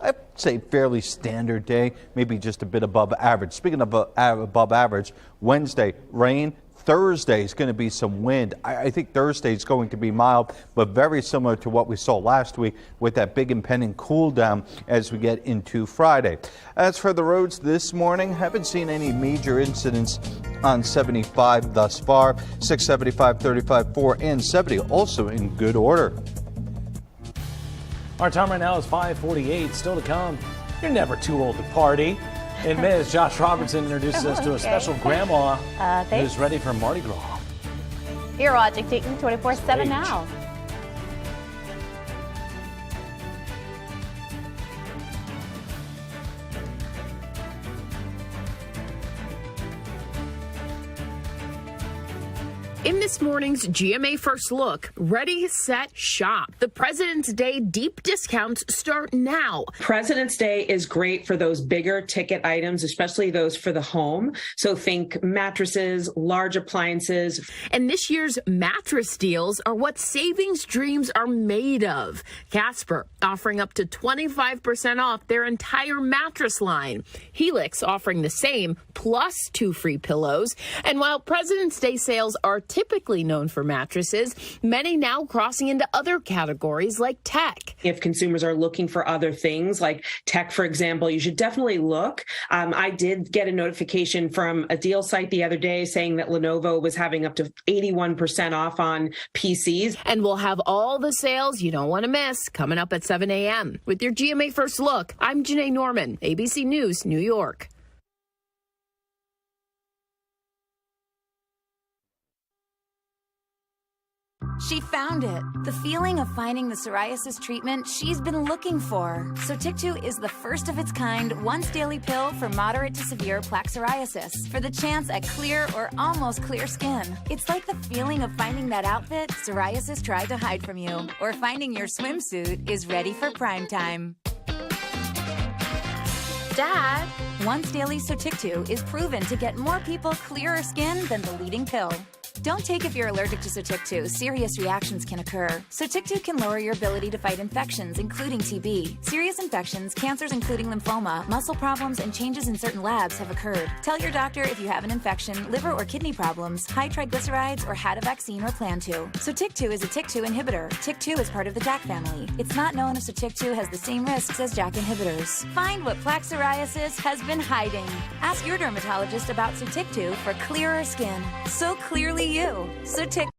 I'd say, fairly standard day, maybe just a bit above average. Speaking of above average, Wednesday, rain. Thursday is going to be some wind. I think Thursday is going to be mild, but very similar to what we saw last week with that big impending cool down as we get into Friday. As for the roads this morning, haven't seen any major incidents on 75 thus far. 675, 35, 4, and 70 also in good order. Our time right now is 5:48. Still to come, you're never too old to party. In minutes, Josh Robertson introduces us to a special grandma who's ready for Mardi Gras. You're watching Dayton 24/7 now. In this morning's GMA First Look, ready, set, shop. The President's Day deep discounts start now. President's Day is great for those bigger ticket items, especially those for the home. So think mattresses, large appliances. And this year's mattress deals are what savings dreams are made of. Casper offering up to 25% off their entire mattress line. Helix offering the same, plus 2 free pillows. And while President's Day sales are typically known for mattresses, many now crossing into other categories like tech. If consumers are looking for other things like tech, for example, you should definitely look. I did get a notification from a deal site the other day saying that Lenovo was having up to 81% off on PCs. And we'll have all the sales you don't want to miss coming up at 7 a.m. With your GMA First Look, I'm Janae Norman, ABC News, New York. She found it. The feeling of finding the psoriasis treatment she's been looking for. Sotyktu is the first of its kind once daily pill for moderate to severe plaque psoriasis for the chance at clear or almost clear skin. It's like the feeling of finding that outfit psoriasis tried to hide from you, or finding your swimsuit is ready for prime time. Dad, once daily Sotyktu is proven to get more people clearer skin than the leading pill. Don't take if you're allergic to Sotyktu. Serious reactions can occur. Sotyktu can lower your ability to fight infections, including TB. Serious infections, cancers including lymphoma, muscle problems, and changes in certain labs have occurred. Tell your doctor if you have an infection, liver or kidney problems, high triglycerides, or had a vaccine or plan to. Sotyktu is a TYK2 inhibitor. TYK2 is part of the JAK family. It's not known if Sotyktu has the same risks as JAK inhibitors. Find what plaque psoriasis has been hiding. Ask your dermatologist about Sotyktu for clearer skin. So clearly you. Sotyktu.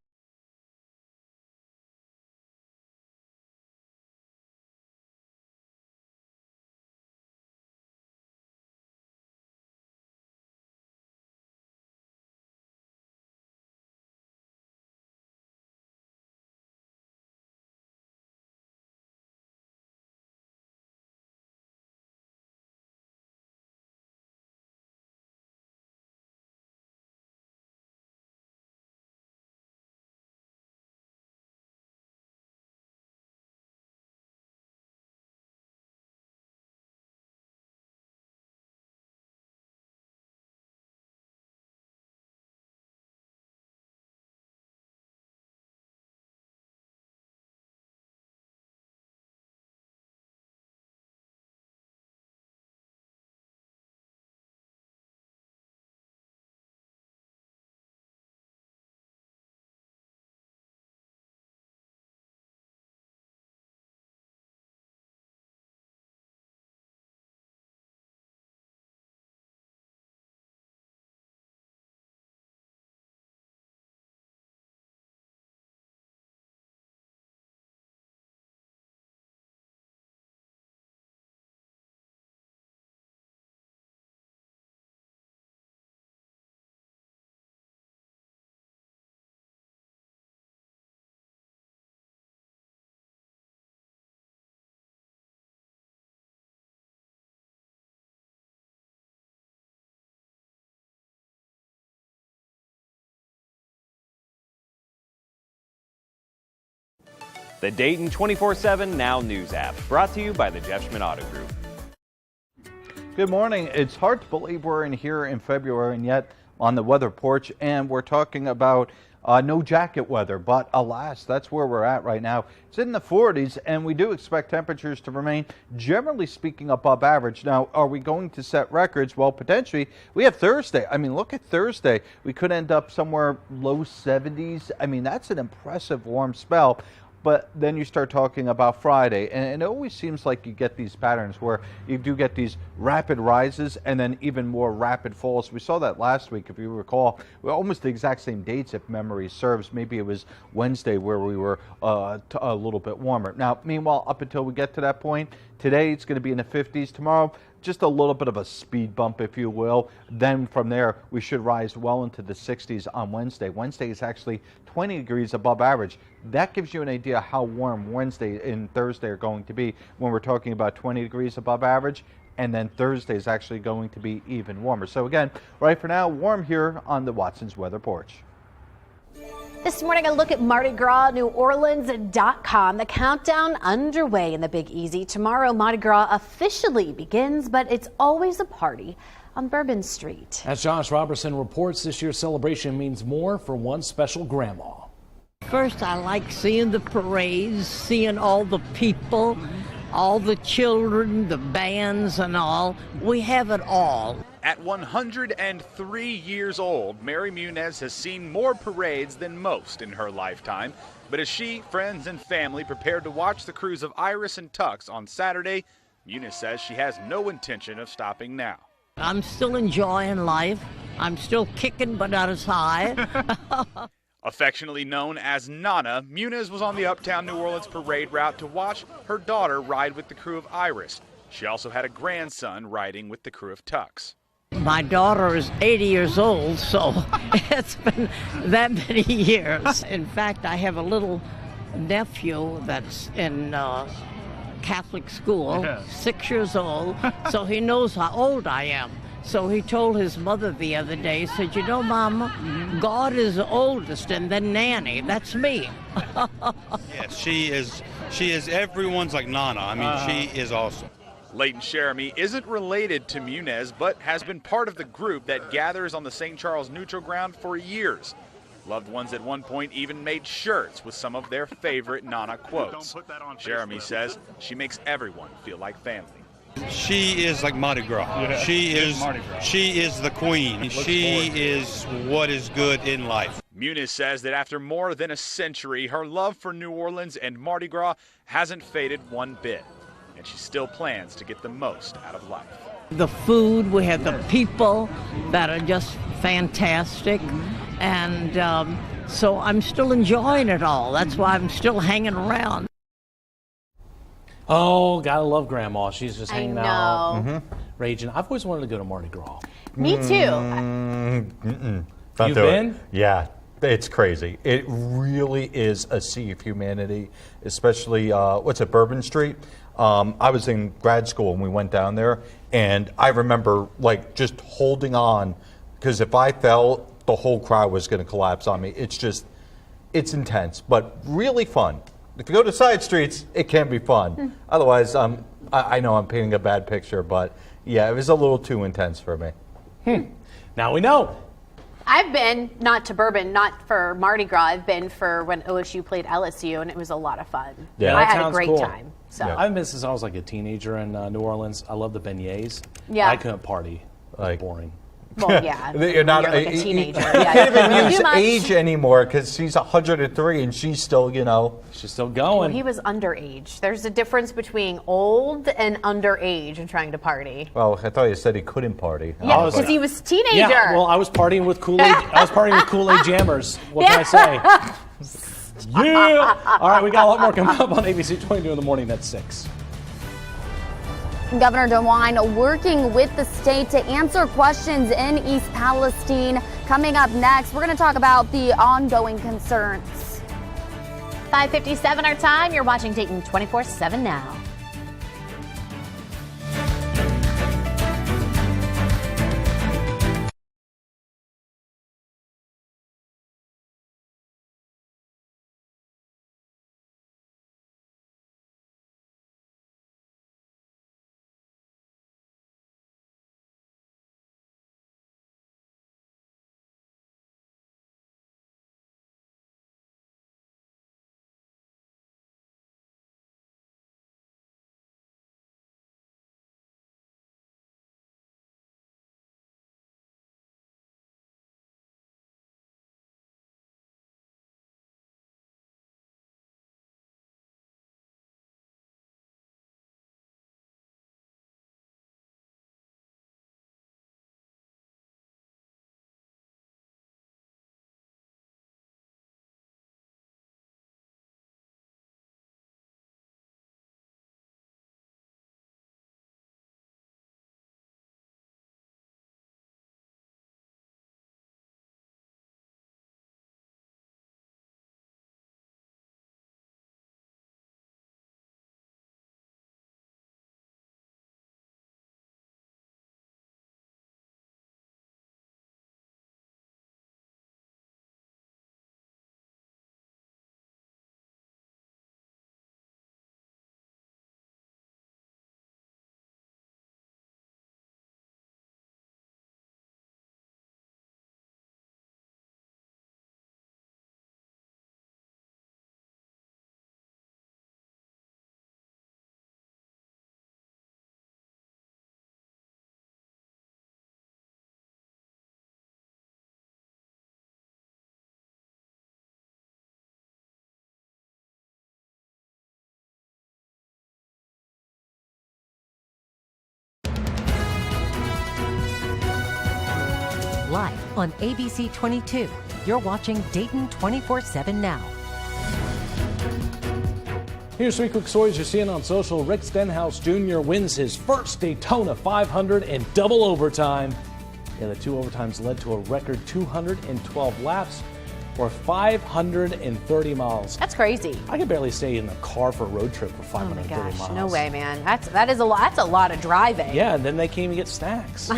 The Dayton 24/7 Now News app, brought to you by the Jeff Schmidt Auto Group. Good morning. It's hard to believe we're in here in February and yet on the weather porch, and we're talking about no jacket weather, but alas, that's where we're at right now. It's in the 40s, and we do expect temperatures to remain, generally speaking, above average. Now, are we going to set records? Well, potentially. We have Thursday. I mean, look at Thursday. We could end up somewhere low 70s. I mean, that's an impressive warm spell. But then you start talking about Friday, and it always seems like you get these patterns where you do get these rapid rises and then even more rapid falls. We saw that last week, if you recall, almost the exact same dates, if memory serves. Maybe it was Wednesday where we were a little bit warmer. Now, meanwhile, up until we get to that point, today it's going to be in the 50s. Tomorrow, just a little bit of a speed bump, if you will. Then from there, we should rise well into the 60s on Wednesday. Wednesday is actually 20 degrees above average. That gives you an idea how warm Wednesday and Thursday are going to be when we're talking about 20 degrees above average. And then Thursday is actually going to be even warmer. So again, right for now, warm here on the Watson's Weather Porch. This morning, a look at Mardi Gras, NewOrleans.com. The countdown underway in the Big Easy. Tomorrow, Mardi Gras officially begins, but it's always a party on Bourbon Street. As Josh Robertson reports, this year's celebration means more for one special grandma. First, I like seeing the parades, seeing all the people, all the children, the bands and all. We have it all. At 103 years old, Mary Muniz has seen more parades than most in her lifetime. But as she, friends, and family prepared to watch the crews of Iris and Tux on Saturday, Muniz says she has no intention of stopping now. I'm still enjoying life. I'm still kicking, but not as high. Affectionately known as Nana, Muniz was on the Uptown New Orleans parade route to watch her daughter ride with the crew of Iris. She also had a grandson riding with the crew of Tux. My daughter is 80 years old, so it's been that many years. In fact, I have a little nephew that's in Catholic school, 6 years old, so he knows how old I am. So he told his mother the other day, he said, you know, Mama, God is the oldest, and then Nanny, that's me. Yes, she is everyone's like Nana. I mean, she is awesome. Leighton Cherami isn't related to Muniz, but has been part of the group that gathers on the St. Charles Neutral Ground for years. Loved ones at one point even made shirts with some of their favorite Nana quotes. Jeremy says she makes everyone feel like family. She is like Mardi Gras. Yeah, She is the queen. She is what is good in life. Muniz says that after more than a century, her love for New Orleans and Mardi Gras hasn't faded one bit, and she still plans to get the most out of life. The food, we have the people that are just fantastic, and so I'm still enjoying it all. That's why I'm still hanging around. Oh, gotta love Grandma. She's just hanging know. out, raging. I've always wanted to go to Mardi Gras. Me too. Don't You've do it. been? Yeah, it's crazy. It really is a sea of humanity, especially, Bourbon Street? I was in grad school and we went down there, and I remember like just holding on, because if I fell, the whole crowd was going to collapse on me. It's intense, but really fun. If you go to side streets, it can be fun. Otherwise, I know I'm painting a bad picture, but yeah, it was a little too intense for me. Now we know. I've been, not to Bourbon, not for Mardi Gras, I've been for when OSU played LSU, and it was a lot of fun. Yeah, I that had a sounds great cool. time. So. Yeah. I've been since I was like a teenager in New Orleans. I love the beignets. Yeah. I couldn't party. Like boring. Well, yeah. You're not like a teenager. You Yeah, can't even too use much. age anymore because she's 103 and she's still, She's still Well, going. he was underage. There's a difference between old and underage and trying to party. Well, I thought you said he couldn't party. Yeah, because he was a teenager. Yeah, well, I was partying with Kool-Aid. I was partying with Kool-Aid jammers. What can I say? Yeah. All right, we got a lot more coming up on ABC 22 in the morning at 6. Governor DeWine working with the state to answer questions in East Palestine. Coming up next, we're going to talk about the ongoing concerns. 5:57 our time. You're watching Dayton 24/7 now. Live on ABC 22. You're watching Dayton 24/7 now. Here's 3 quick stories you're seeing on social. Rick Stenhouse Jr. wins his first Daytona 500 in double overtime. Yeah, the 2 overtimes led to a record 212 laps or 530 miles. That's crazy. I could barely stay in the car for a road trip for 530 miles. No way, man. That is a lot. That's a lot of driving. Yeah, and then they came and get snacks.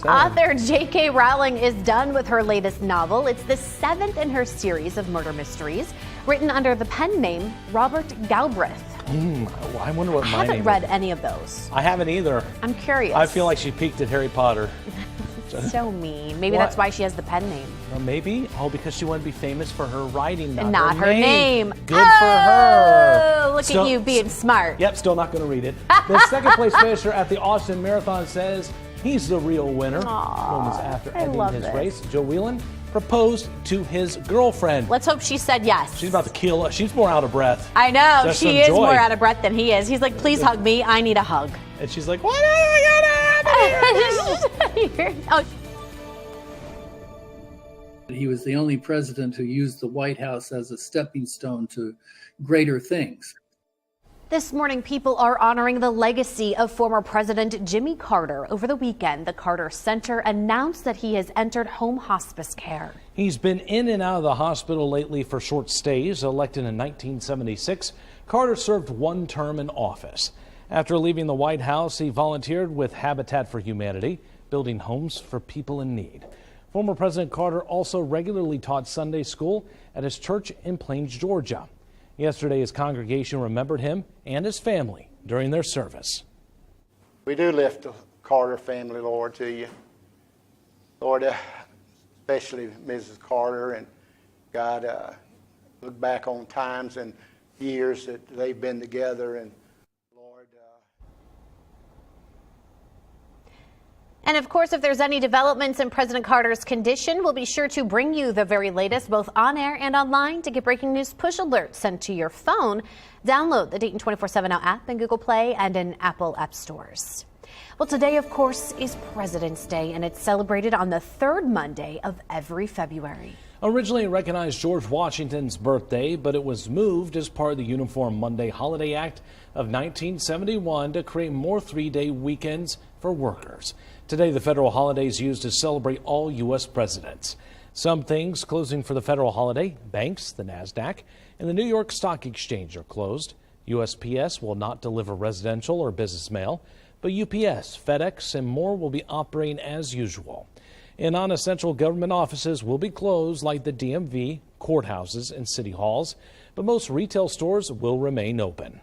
Author J.K. Rowling is done with her latest novel. It's the 7th in her series of murder mysteries, written under the pen name Robert Galbraith. I wonder what I my haven't name read is. any of those. I haven't either. I'm curious. I feel like she peaked at Harry Potter. So mean. Maybe What? that's why she has the pen name. Or maybe, because she wanted to be famous for her writing, Not her name. Good for her. Look at you being smart. Yep, still not going to read it. The second place finisher at the Austin Marathon says he's the real winner. Moments after ending his race, Joe Whelan proposed to his girlfriend. Let's hope she said yes. She's about to kill us. She's more out of breath. I know. Just She is enjoy. more out of breath than he is. He's like, please hug me. I need a hug. And she's like, what are you gonna Oh. He was the only president who used the White House as a stepping stone to greater things. This morning, people are honoring the legacy of former President Jimmy Carter. Over the weekend, the Carter Center announced that he has entered home hospice care. He's been in and out of the hospital lately for short stays. Elected in 1976, Carter served one term in office. After leaving the White House, he volunteered with Habitat for Humanity, building homes for people in need. Former President Carter also regularly taught Sunday school at his church in Plains, Georgia. Yesterday, his congregation remembered him and his family during their service. We do lift the Carter family, Lord, to you. Lord, especially Mrs. Carter, and God, look back on times and years that they've been together, and And of course, if there's any developments in President Carter's condition, we'll be sure to bring you the very latest, both on air and online. To get breaking news push alerts sent to your phone, download the Dayton 24/7 Now app in Google Play and in Apple App Stores. Well, today, of course, is President's Day, and it's celebrated on the third Monday of every February. Originally recognized George Washington's birthday, but it was moved as part of the Uniform Monday Holiday Act of 1971 to create more three-day weekends for workers. Today, the federal holiday is used to celebrate all U.S. presidents. Some things closing for the federal holiday: banks, the NASDAQ, and the New York Stock Exchange are closed. USPS will not deliver residential or business mail, but UPS, FedEx, and more will be operating as usual. And non-essential government offices will be closed, like the DMV, courthouses, and city halls, but most retail stores will remain open.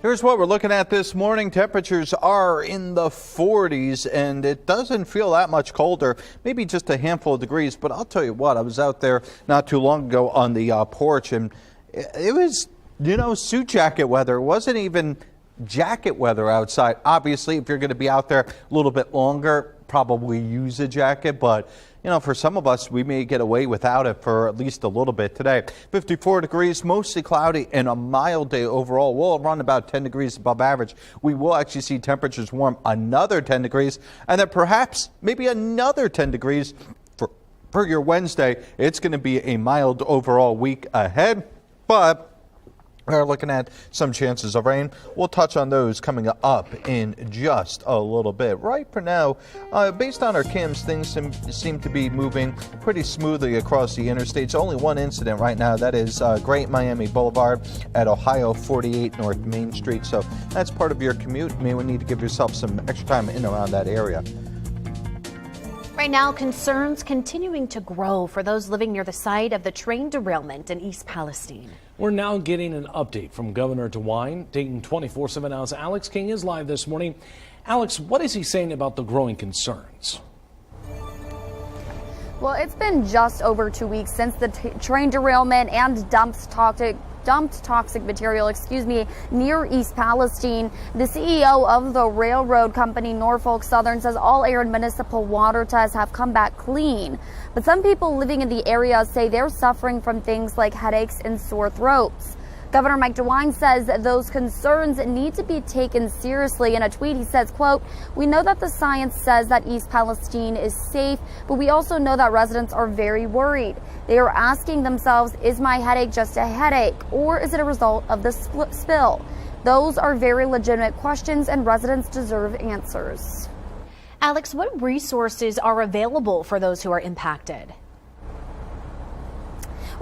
Here's what we're looking at this morning. Temperatures are in the 40s, and it doesn't feel that much colder, maybe just a handful of degrees. But I'll tell you what, I was out there not too long ago on the porch, and it was, suit jacket weather. It wasn't even jacket weather outside. Obviously, if you're going to be out there a little bit longer, probably use a jacket, but for some of us, we may get away without it for at least a little bit today. 54 degrees, mostly cloudy, and a mild day overall. We'll run about 10 degrees above average. We will actually see temperatures warm another 10 degrees, and then perhaps maybe another 10 degrees for your Wednesday. It's going to be a mild overall week ahead, but we're looking at some chances of rain. We'll touch on those coming up in just a little bit. Right for now, based on our cams, things seem to be moving pretty smoothly across the interstates. Only one incident right now. That is Great Miami Boulevard at Ohio 48 North Main Street. So that's part of your commute. You may need to give yourself some extra time in and around that area. Right now, concerns continuing to grow for those living near the site of the train derailment in East Palestine. We're now getting an update from Governor DeWine. Dayton 24/7 Now's Alex King is live this morning. Alex, what is he saying about the growing concerns? Well, it's been just over 2 weeks since the train derailment and dumped toxic material, near East Palestine. The CEO of the railroad company Norfolk Southern says all air and municipal water tests have come back clean. But some people living in the area say they're suffering from things like headaches and sore throats. Governor Mike DeWine says that those concerns need to be taken seriously. In a tweet, he says, quote, "We know that the science says that East Palestine is safe, but we also know that residents are very worried. They are asking themselves, is my headache just a headache, or is it a result of the spill? Those are very legitimate questions, and residents deserve answers." Alex, what resources are available for those who are impacted?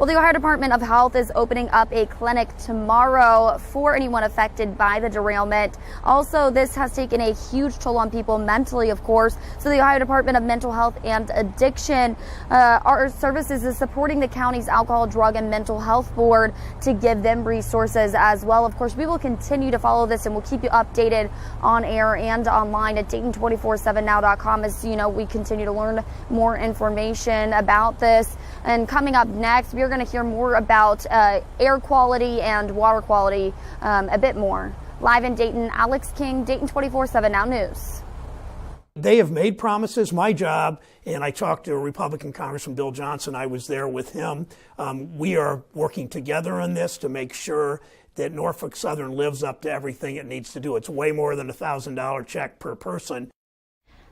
Well, the Ohio Department of Health is opening up a clinic tomorrow for anyone affected by the derailment. Also, this has taken a huge toll on people mentally, of course. So the Ohio Department of Mental Health and Addiction, our services is supporting the county's Alcohol, Drug, and Mental Health Board to give them resources as well. Of course, we will continue to follow this and we'll keep you updated on air and online at Dayton247now.com as we continue to learn more information about this. And coming up next, we are going to hear more about air quality and water quality a bit more. Live in Dayton, Alex King, Dayton 24/7 Now News. They have made promises. My job, and I talked to Republican Congressman Bill Johnson, I was there with him. We are working together on this to make sure that Norfolk Southern lives up to everything it needs to do. It's way more than a $1,000 check per person.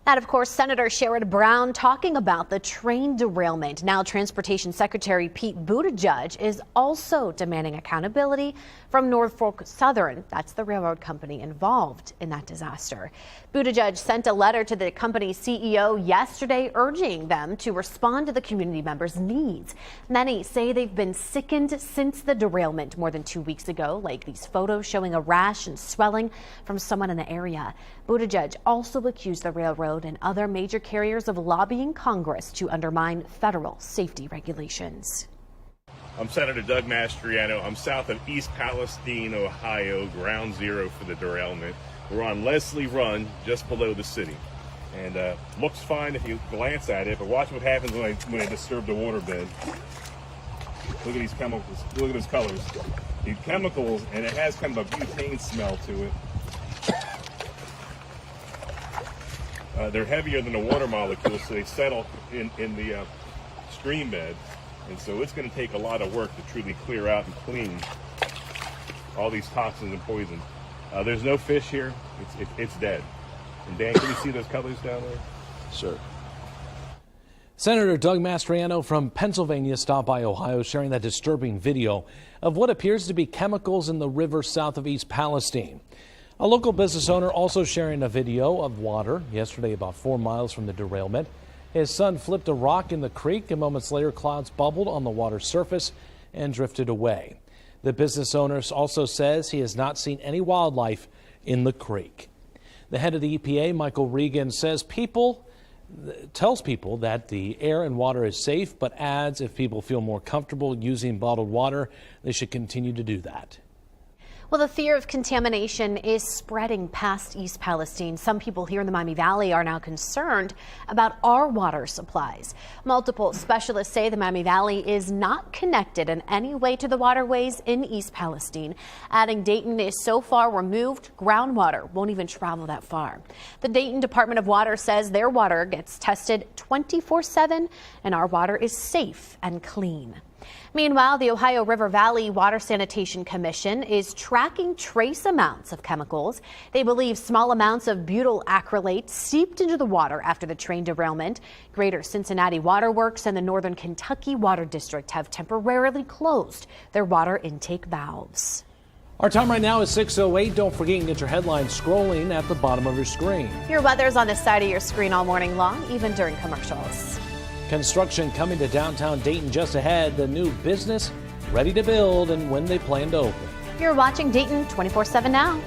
That, of course, Senator Sherrod Brown talking about the train derailment. Now, Transportation Secretary Pete Buttigieg is also demanding accountability from Norfolk Southern. That's the railroad company involved in that disaster. Buttigieg sent a letter to the company's CEO yesterday urging them to respond to the community members' needs. Many say they've been sickened since the derailment more than 2 weeks ago, like these photos showing a rash and swelling from someone in the area. Buttigieg also accused the railroad and other major carriers of lobbying Congress to undermine federal safety regulations. I'm Senator Doug Mastriano. I'm south of East Palestine, Ohio, ground zero for the derailment. We're on Leslie Run, just below the city. And looks fine if you glance at it, but watch what happens when they disturb the waterbed. Look at these chemicals. Look at those colors. These chemicals, and it has kind of a butane smell to it. They're heavier than the water molecules, so they settle in the stream bed. And so it's going to take a lot of work to truly clear out and clean all these toxins and poisons. There's no fish here. It's dead. And Dan, can you see those colors down there? Sure. Senator Doug Mastriano from Pennsylvania stopped by Ohio sharing that disturbing video of what appears to be chemicals in the river south of East Palestine. A local business owner also sharing a video of water yesterday about 4 miles from the derailment. His son flipped a rock in the creek and moments later clouds bubbled on the water's surface and drifted away. The business owner also says he has not seen any wildlife in the creek. The head of the EPA, Michael Regan, tells people that the air and water is safe, but adds if people feel more comfortable using bottled water, they should continue to do that. Well, the fear of contamination is spreading past East Palestine. Some people here in the Miami Valley are now concerned about our water supplies. Multiple specialists say the Miami Valley is not connected in any way to the waterways in East Palestine. Adding Dayton is so far removed, groundwater won't even travel that far. The Dayton Department of Water says their water gets tested 24/7 and our water is safe and clean. Meanwhile, the Ohio River Valley Water Sanitation Commission is tracking trace amounts of chemicals. They believe small amounts of butyl acrylate seeped into the water after the train derailment. Greater Cincinnati Water Works and the Northern Kentucky Water District have temporarily closed their water intake valves. Our time right now is 6:08. Don't forget you can get your headlines scrolling at the bottom of your screen. Your weather's on the side of your screen all morning long, even during commercials. Construction coming to downtown Dayton just ahead. The new business ready to build and when they plan to open. You're watching Dayton 24/7 Now.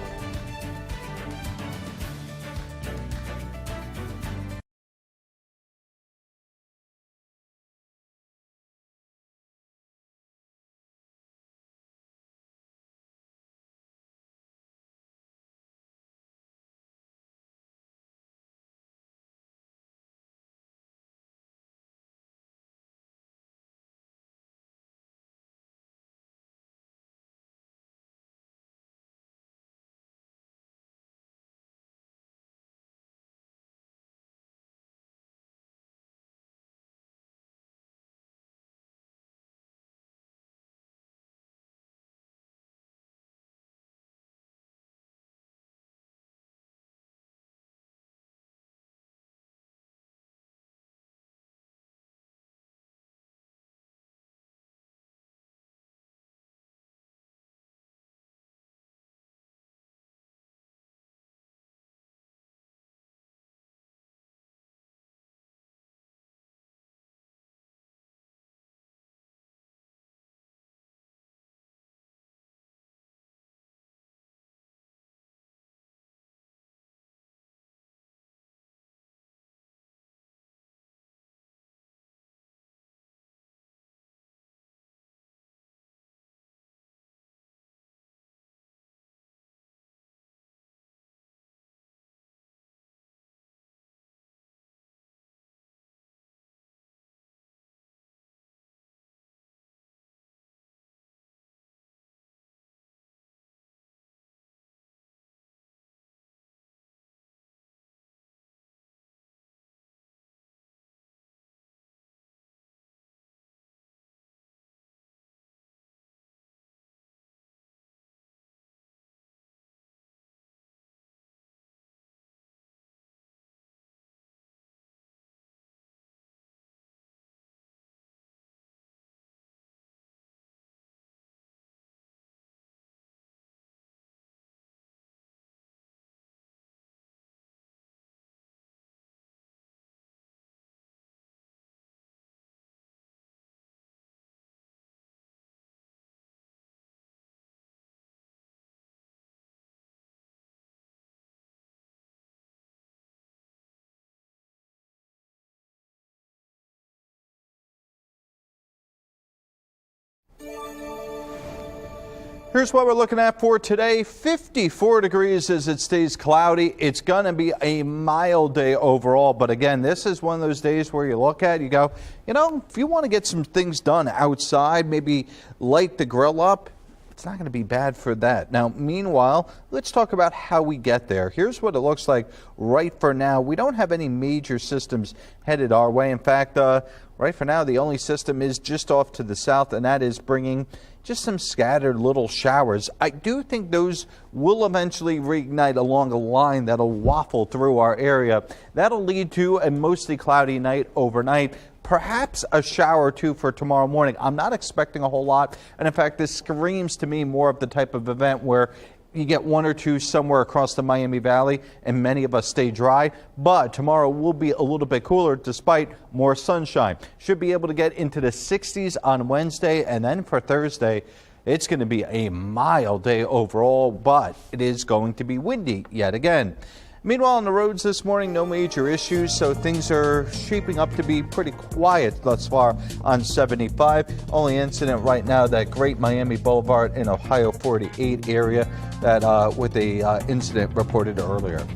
Here's what we're looking at for today. 54 degrees as it stays cloudy. It's going to be a mild day overall. But again, this is one of those days where you look at it, you go, you know, if you want to get some things done outside, maybe light the grill up, it's not going to be bad for that. Now, meanwhile, let's talk about how we get there. Here's what it looks like right for now. We don't have any major systems headed our way. In fact, right for now, the only system is just off to the south, and that is bringing just some scattered little showers. I do think those will eventually reignite along a line that'll waffle through our area. That'll lead to a mostly cloudy night overnight. Perhaps a shower or two for tomorrow morning. I'm not expecting a whole lot. And in fact, this screams to me more of the type of event where you get one or two somewhere across the Miami Valley and many of us stay dry. But tomorrow will be a little bit cooler despite more sunshine. Should be able to get into the 60s on Wednesday, and then for Thursday, it's going to be a mild day overall, but it is going to be windy yet again. Meanwhile, on the roads this morning, no major issues, so things are shaping up to be pretty quiet thus far on 75. Only incident right now, that Great Miami Boulevard in Ohio 48 area, that with a incident reported earlier.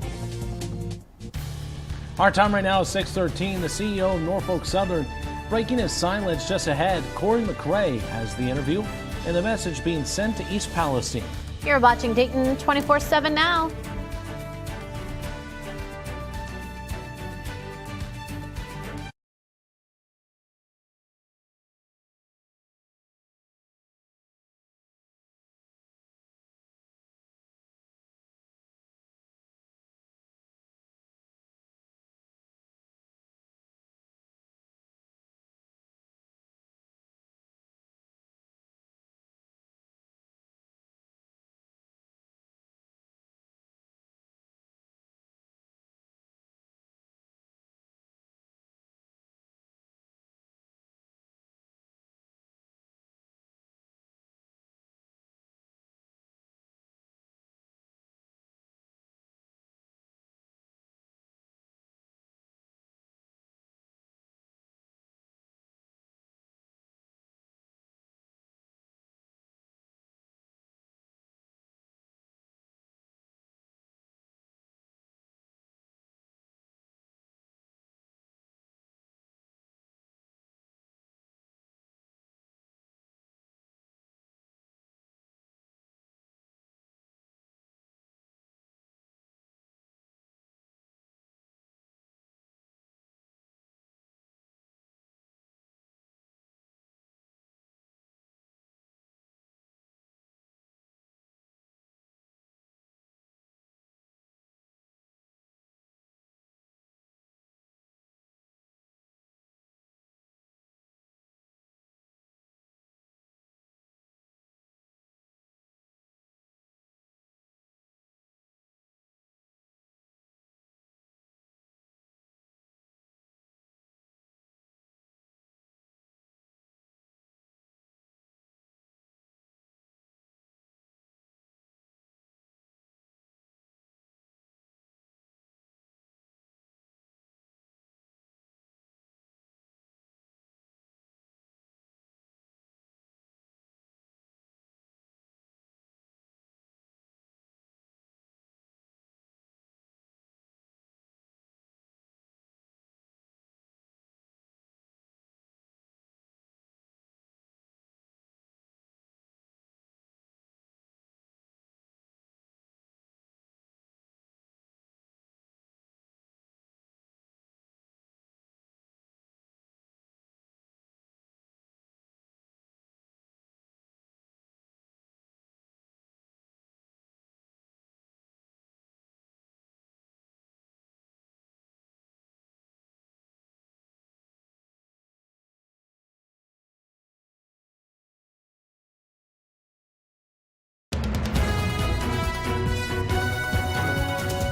Our time right now is 6:13. The CEO of Norfolk Southern breaking his silence just ahead. Corey McRae has the interview and the message being sent to East Palestine. You're watching Dayton 24/7 now.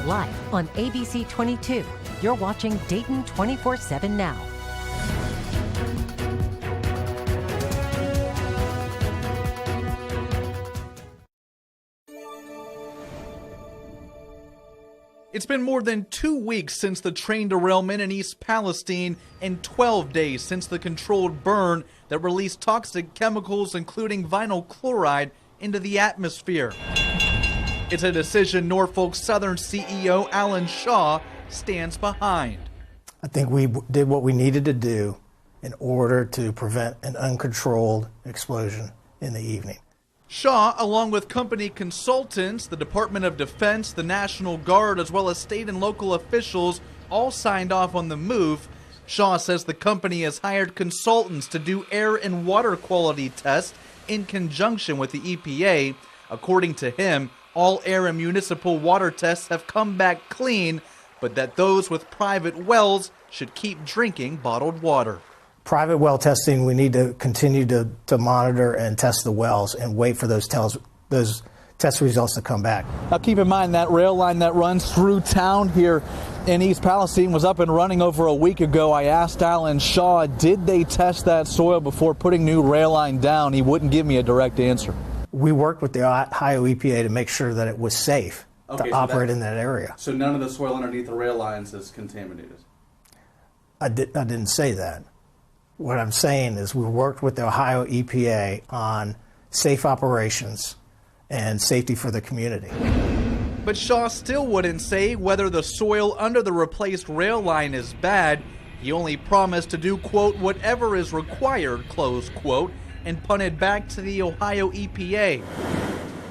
Live on ABC 22, you're watching Dayton 24/7 now. It's been more than 2 weeks since the train derailment in East Palestine and 12 days since the controlled burn that released toxic chemicals including vinyl chloride into the atmosphere. It's a decision Norfolk Southern CEO Alan Shaw stands behind. I think we did what we needed to do in order to prevent an uncontrolled explosion in the evening. Shaw, along with company consultants, the Department of Defense, the National Guard, as well as state and local officials, all signed off on the move. Shaw says the company has hired consultants to do air and water quality tests in conjunction with the EPA. According to him, all air and municipal water tests have come back clean, but that those with private wells should keep drinking bottled water. Private well testing, we need to continue to monitor and test the wells and wait for those test results to come back. Now keep in mind that rail line that runs through town here in East Palestine was up and running over a week ago. I asked Alan Shaw, did they test that soil before putting new rail line down? He wouldn't give me a direct answer. We worked with the Ohio EPA to make sure that it was safe to operate in that area. So none of the soil underneath the rail lines is contaminated? I didn't say that. What I'm saying is we worked with the Ohio EPA on safe operations and safety for the community. But Shaw still wouldn't say whether the soil under the replaced rail line is bad. He only promised to do, quote, whatever is required, close quote, and punted back to the Ohio EPA.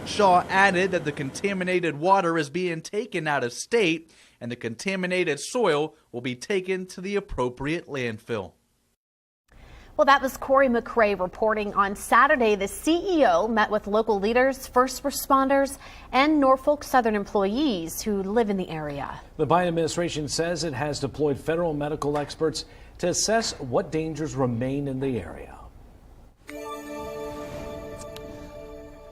Shaw added that the contaminated water is being taken out of state and the contaminated soil will be taken to the appropriate landfill. Well, that was Corey McRae reporting. On Saturday, the CEO met with local leaders, first responders, and Norfolk Southern employees who live in the area. The Biden administration says it has deployed federal medical experts to assess what dangers remain in the area.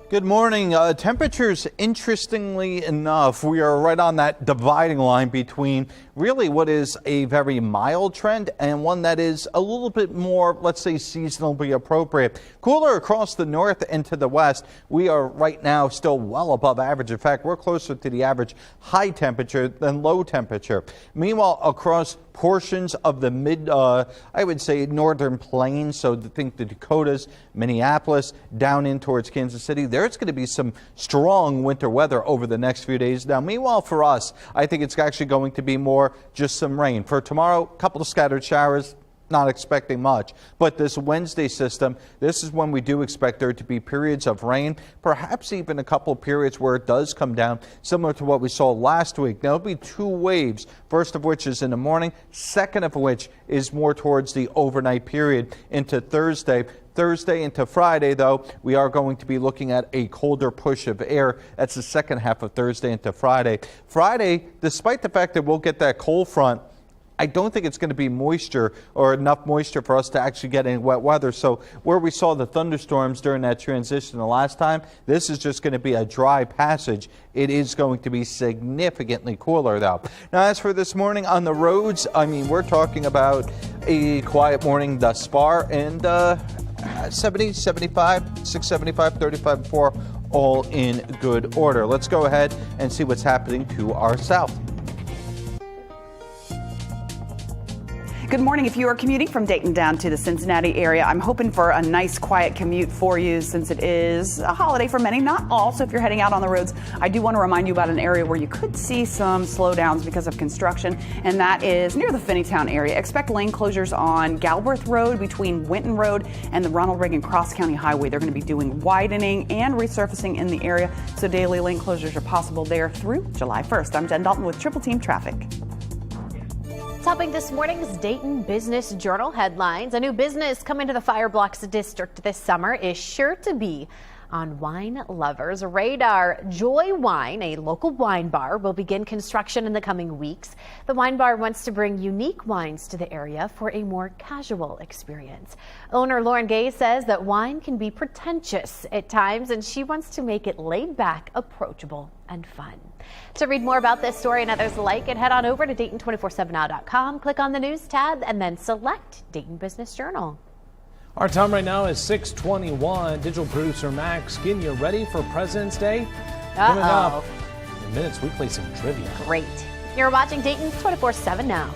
Good morning. Temperatures, interestingly enough, we are right on that dividing line between really what is a very mild trend and one that is a little bit more, let's say, seasonally appropriate. Cooler across the north and to the west. We are right now still well above average. In fact, we're closer to the average high temperature than low temperature. Meanwhile, across portions of the I would say northern plains, so think the Dakotas, Minneapolis, down in towards Kansas City, there's going to be some strong winter weather over the next few days. Now, meanwhile, for us, I think it's actually going to be more just some rain. For tomorrow, a couple of scattered showers. Not expecting much. But this Wednesday system, this is when we do expect there to be periods of rain, perhaps even a couple of periods where it does come down, similar to what we saw last week. There'll be two waves, first of which is in the morning, second of which is more towards the overnight period into Thursday. Thursday into Friday, though, we are going to be looking at a colder push of air. That's the second half of Thursday into Friday. Friday, despite the fact that we'll get that cold front, I don't think it's going to be moisture or enough moisture for us to actually get any wet weather. So where we saw the thunderstorms during that transition the last time, this is just going to be a dry passage. It is going to be significantly cooler, though. Now, as for this morning on the roads, I mean, we're talking about a quiet morning thus far, and 70, 75, 675, 35, and 4, all in good order. Let's go ahead and see what's happening to our south. Good morning. If you are commuting from Dayton down to the Cincinnati area, I'm hoping for a nice quiet commute for you since it is a holiday for many, not all. So if you're heading out on the roads, I do want to remind you about an area where you could see some slowdowns because of construction, and that is near the Finneytown area. Expect lane closures on Galbraith Road between Winton Road and the Ronald Reagan Cross County Highway. They're going to be doing widening and resurfacing in the area, so daily lane closures are possible there through July 1st. I'm Jen Dalton with Triple Team Traffic. Topping this morning's Dayton Business Journal headlines, a new business coming to the Fireblocks district this summer is sure to be on wine lovers' radar. Joy Wine, a local wine bar, will begin construction in the coming weeks. The wine bar wants to bring unique wines to the area for a more casual experience. Owner Lauren Gay says that wine can be pretentious at times, and she wants to make it laid back, approachable, and fun. To read more about this story and others like it, head on over to Dayton247now.com, click on the news tab, and then select Dayton Business Journal. Our time right now is 6:21. Digital producer Max getting you ready for President's Day. Coming up in minutes, we play some trivia. Great. You're watching Dayton 24/7 Now.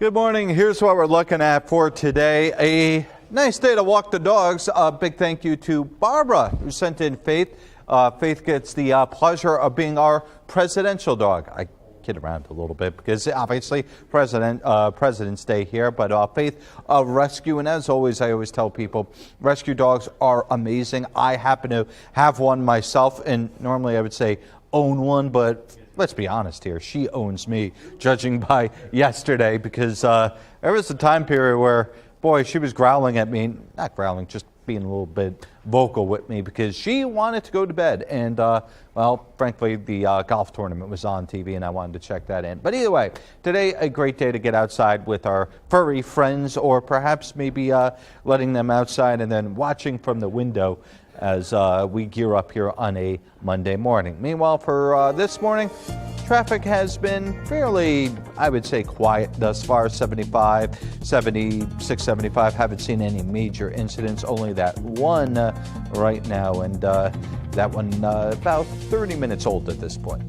Good morning. Here's what we're looking at for today. A nice day to walk the dogs. A big thank you to Barbara, who sent in Faith. Faith gets the pleasure of being our presidential dog. I kid around a little bit because obviously President's Day here, but Faith of Rescue. And as always, I always tell people, rescue dogs are amazing. I happen to have one myself, and normally I would say own one, but let's be honest here, she owns me, judging by yesterday, because there was a time period where, boy, she was growling at me, not growling, just being a little bit vocal with me because she wanted to go to bed. And, well, frankly, the golf tournament was on TV and I wanted to check that in. But either way, today a great day to get outside with our furry friends, or perhaps maybe letting them outside and then watching from the window as we gear up here on a Monday morning. Meanwhile, for this morning, traffic has been fairly, I would say, quiet thus far. 75, 76, 75. Haven't seen any major incidents, only that one right now, and that one about 30 minutes old at this point.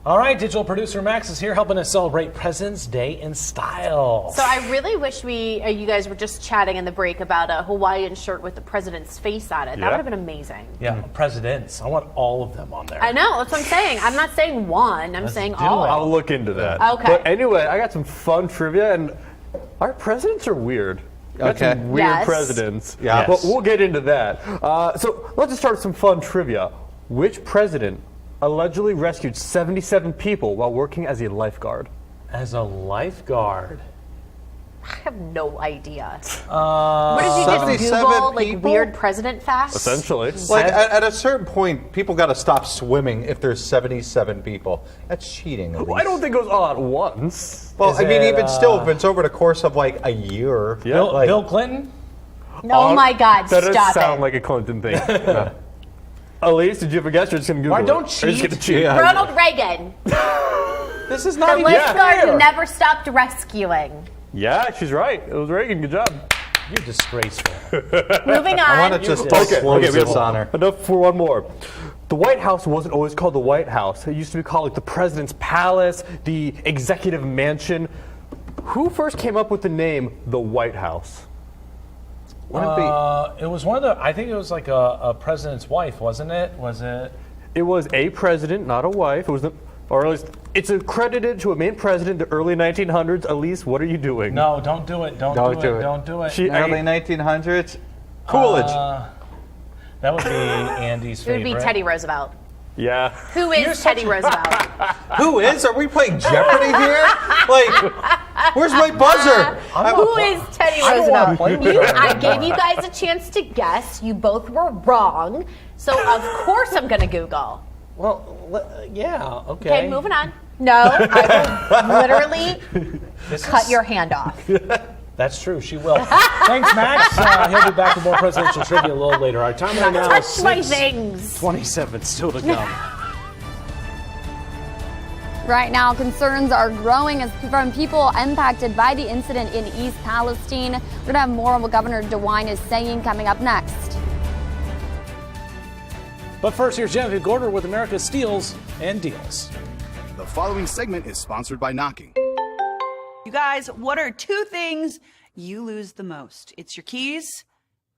All right, digital producer Max is here helping us celebrate President's Day in style. So I really wish you guys were just chatting in the break about a Hawaiian shirt with the president's face on it. That would have been amazing. Yeah, presidents. I want all of them on there. I know, that's what I'm saying. I'm not saying one, I'm saying all. I'll look into that. Okay. But anyway, I got some fun trivia, and our presidents are weird. Got some weird presidents. Yeah. But we'll get into that. So let's just start with some fun trivia. Which president allegedly rescued 77 people while working as a lifeguard? As a lifeguard? I have no idea. What did you just Google, like, weird president facts? Essentially. Like, at a certain point, people got to stop swimming if there's 77 people. That's cheating. Well, I don't think it was all at once. Well, I mean, even still, if it's over the course of like a year. Yeah. Bill Clinton? Oh my God, that stop does sound it. like a Clinton thing. Yeah. Elise, did you have a guess? Or just going to Google Why don't it? Or just cheat? gonna cheat? Ronald Reagan. This is not the even lifeguard fair. who never stopped rescuing. Yeah, she's right. It was Reagan. Good job. You're disgraceful. Moving on. I want to just disclose this honor. Enough for one more. The White House wasn't always called the White House. It used to be called like the President's Palace, the Executive Mansion. Who first came up with the name the White House? It was one of the, I think it was like a president's wife, wasn't it? Was it? It was a president, not a wife. It was, or at least it's accredited to a main president in the early 1900s. Elise, what are you doing? No, don't do it. Don't do it. Don't do it. Early 1900s? Coolidge. That would be Andy's It favorite. would be Teddy Roosevelt. Yeah. Who is Teddy Roosevelt? Who is? Are we playing Jeopardy here? Like, where's my buzzer? Who is Teddy I don't wanna Roosevelt? play with her. I gave you guys a chance to guess. You both were wrong. So of course I'm going to Google. Well, yeah, okay. Okay, moving on. No, I will literally cut your hand off. That's true, she will. Thanks, Max. He'll be back with more presidential trivia a little later. Our time right now is Touch my things. 6:27 still to come. Right now, concerns are growing from people impacted by the incident in East Palestine. We're going to have more on what Governor DeWine is saying coming up next. But first, here's Genevieve Gorder with America's Steals and Deals. The following segment is sponsored by Knocking. You guys, what are two things you lose the most? It's your keys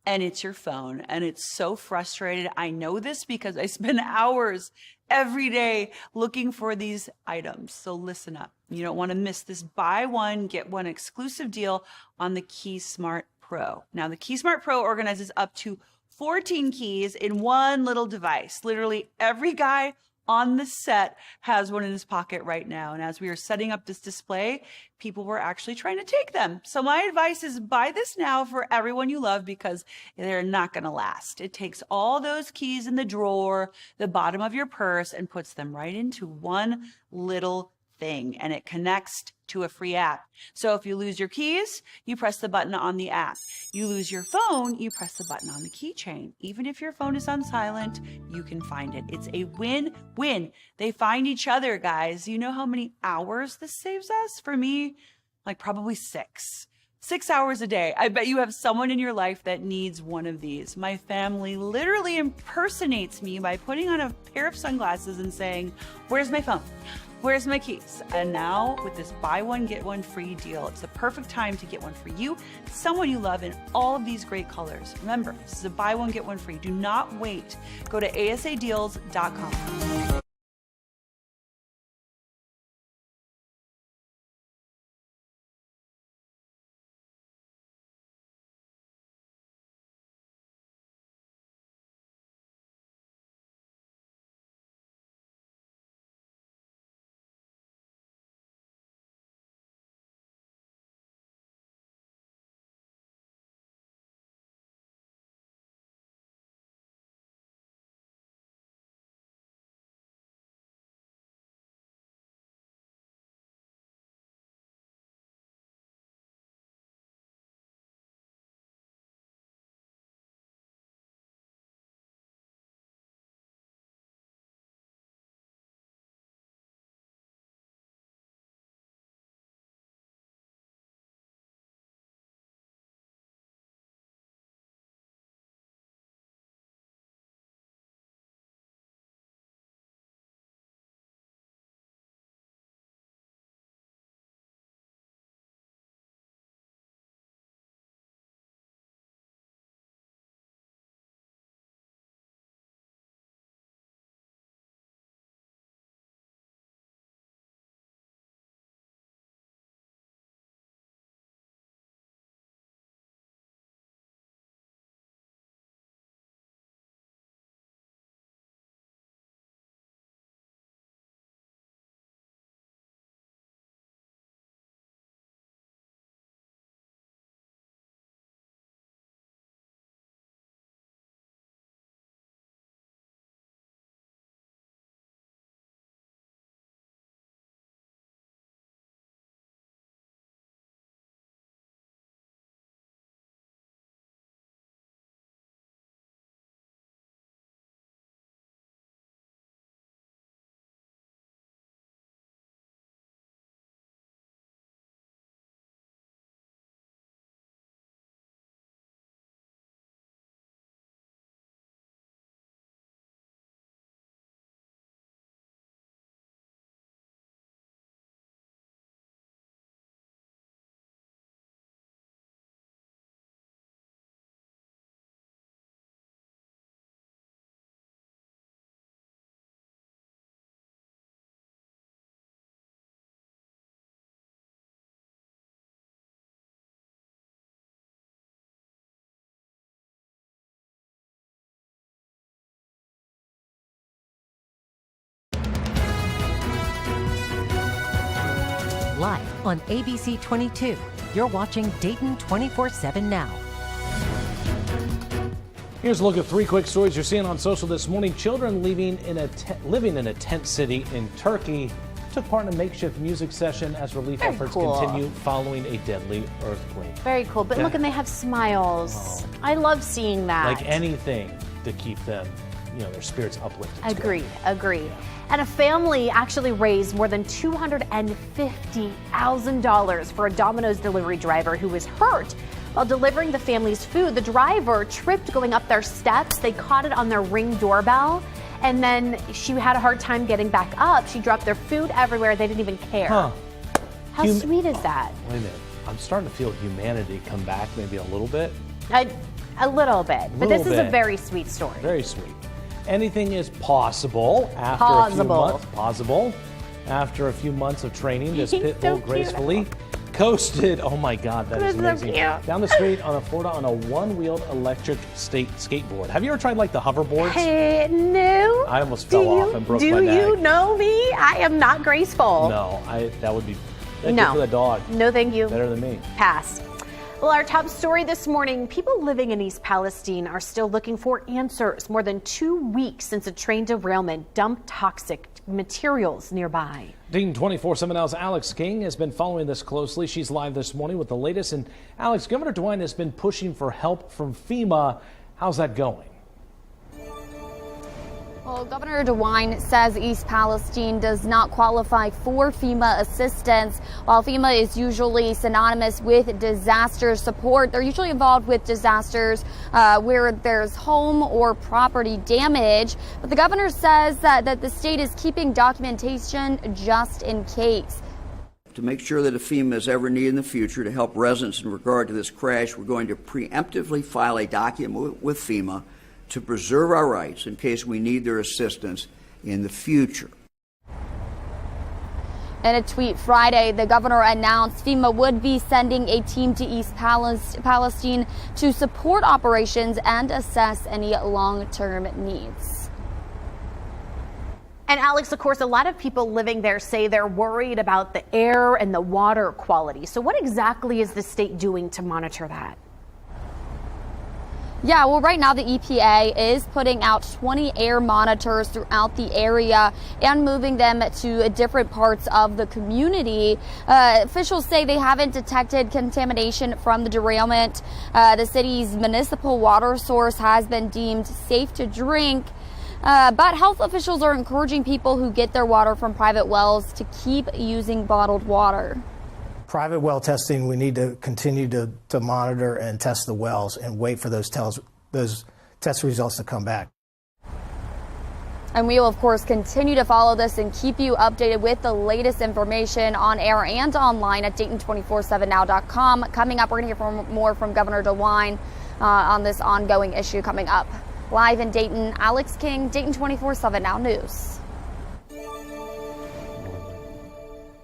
and it's your phone. And it's so frustrating. I know this because I spend hours every day looking for these items. So listen up. You don't want to miss this buy one, get one exclusive deal on the Key Smart Pro. Now, the Key Smart Pro organizes up to 14 keys in one little device. Literally every guy on the set has one in his pocket right now. And as we are setting up this display, people were actually trying to take them. So my advice is buy this now for everyone you love because they're not going to last. It takes all those keys in the drawer, the bottom of your purse, and puts them right into one little thing. And it connects to a free app. So if you lose your keys, you press the button on the app. You lose your phone, you press the button on the keychain. Even if your phone is on silent, you can find it. It's a win-win. They find each other, guys. You know how many hours this saves us? For me, like probably 6. 6 hours a day. I bet you have someone in your life that needs one of these. My family literally impersonates me by putting on a pair of sunglasses and saying, "Where's my phone? Where's my keys?" And now with this buy one, get one free deal, it's the perfect time to get one for you, someone you love, in all of these great colors. Remember, this is a buy one, get one free. Do not wait. Go to asadeals.com. Live on ABC 22, you're watching Dayton 24/7 now. Here's a look at 3 quick stories you're seeing on social this morning. Children living in a tent city in Turkey took part in a makeshift music session as relief efforts continue following a deadly earthquake. Very cool. But look, and they have smiles. I love seeing that. Like anything to keep them, their spirits uplifted. Agreed. And a family actually raised more than $250,000 for a Domino's delivery driver who was hurt while delivering the family's food. The driver tripped going up their steps. They caught it on their Ring doorbell, and then she had a hard time getting back up. She dropped their food everywhere. They didn't even care. How sweet is that? Wait a minute. I'm starting to feel humanity come back maybe a little bit. A little bit. But this is a very sweet story. Very sweet. Anything is possible after a few months of training. This pit bull gracefully coasted. Oh my God, that is amazing. So down the street on Florida on a one-wheeled electric skateboard. Have you ever tried like the hoverboards? No. I almost fell off and broke my neck. Do you know me? I am not graceful. No, that would be good for the dog. No, thank you. Better than me. Pass. Well, our top story this morning, people living in East Palestine are still looking for answers more than 2 weeks since a train derailment dumped toxic materials nearby. Dayton 24/7 Now's Alex King has been following this closely. She's live this morning with the latest. And Alex, Governor DeWine has been pushing for help from FEMA. How's that going? Well, Well, Governor DeWine says East Palestine does not qualify for FEMA assistance. While FEMA is usually synonymous with disaster support, they're usually involved with disasters where there's home or property damage. But the governor says that the state is keeping documentation just in case. To make sure that if FEMA is ever needed in the future to help residents in regard to this crash, we're going to preemptively file a document with FEMA to preserve our rights in case we need their assistance in the future. In a tweet Friday, the governor announced FEMA would be sending a team to East Palestine to support operations and assess any long-term needs. And Alex, of course, a lot of people living there say they're worried about the air and the water quality. So what exactly is the state doing to monitor that? Yeah, well, right now the EPA is putting out 20 air monitors throughout the area and moving them to different parts of the community. Officials say they haven't detected contamination from the derailment. The city's municipal water source has been deemed safe to drink. But health officials are encouraging people who get their water from private wells to keep using bottled water. Private well testing, we need to continue to monitor and test the wells and wait for those test results to come back. And we will, of course, continue to follow this and keep you updated with the latest information on air and online at Dayton247now.com. Coming up, we're going to hear more from Governor DeWine on this ongoing issue coming up. Live in Dayton, Alex King, Dayton 24/7 Now News.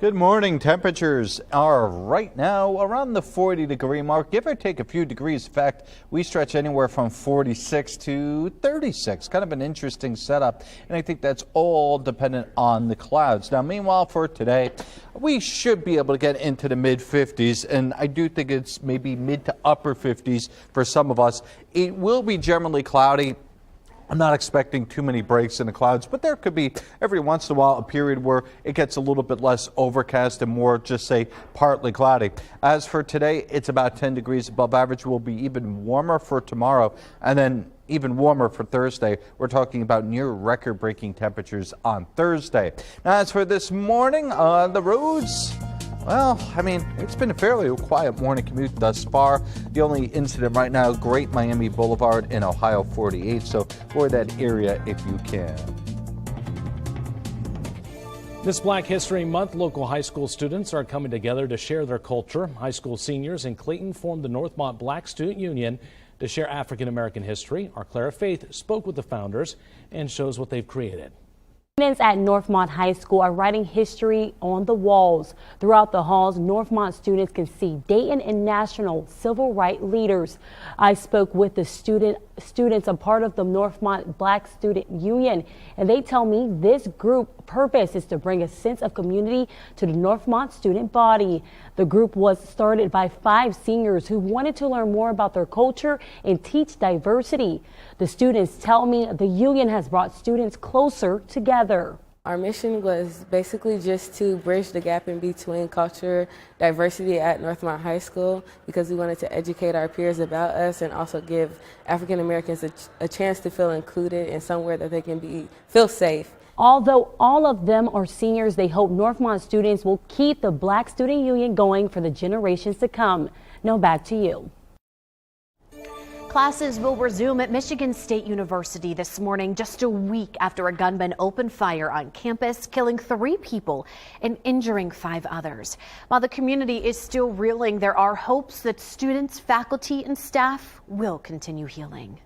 Good morning. Temperatures are right now around the 40-degree mark, give or take a few degrees. In fact, we stretch anywhere from 46 to 36. Kind of an interesting setup, and I think that's all dependent on the clouds. Now, meanwhile, for today, we should be able to get into the mid-50s, and I do think it's maybe mid to upper 50s for some of us. It will be generally cloudy. I'm not expecting too many breaks in the clouds, but there could be every once in a while a period where it gets a little bit less overcast and more just say partly cloudy. As for today, it's about 10 degrees above average. Will be even warmer for tomorrow and then even warmer for Thursday. We're talking about near record-breaking temperatures on Thursday. Now, as for this morning, the roads, well, I mean, it's been a fairly quiet morning commute thus far. The only incident right now, Great Miami Boulevard in Ohio 48, so avoid that area if you can. This Black History Month, local high school students are coming together to share their culture. High school seniors in Clayton formed the Northmont Black Student Union to share African American history. Our Clara Faith spoke with the founders and shows what they've created. Students at Northmont High School are writing history on the walls. Throughout the halls, Northmont students can see Dayton and national civil rights leaders. I spoke with the students, a part of the Northmont Black Student Union, and they tell me this group purpose is to bring a sense of community to the Northmont student body. The group was started by 5 seniors who wanted to learn more about their culture and teach diversity. The students tell me the union has brought students closer together. Our mission was basically just to bridge the gap in between culture, diversity at Northmont High School, because we wanted to educate our peers about us and also give African Americans a chance to feel included in somewhere that they can feel safe. Although all of them are seniors, they hope Northmont students will keep the Black Student Union going for the generations to come. Now back to you. Classes will resume at Michigan State University this morning, just a week after a gunman opened fire on campus, killing 3 people and injuring 5 others. While the community is still reeling, there are hopes that students, faculty, and staff will continue healing.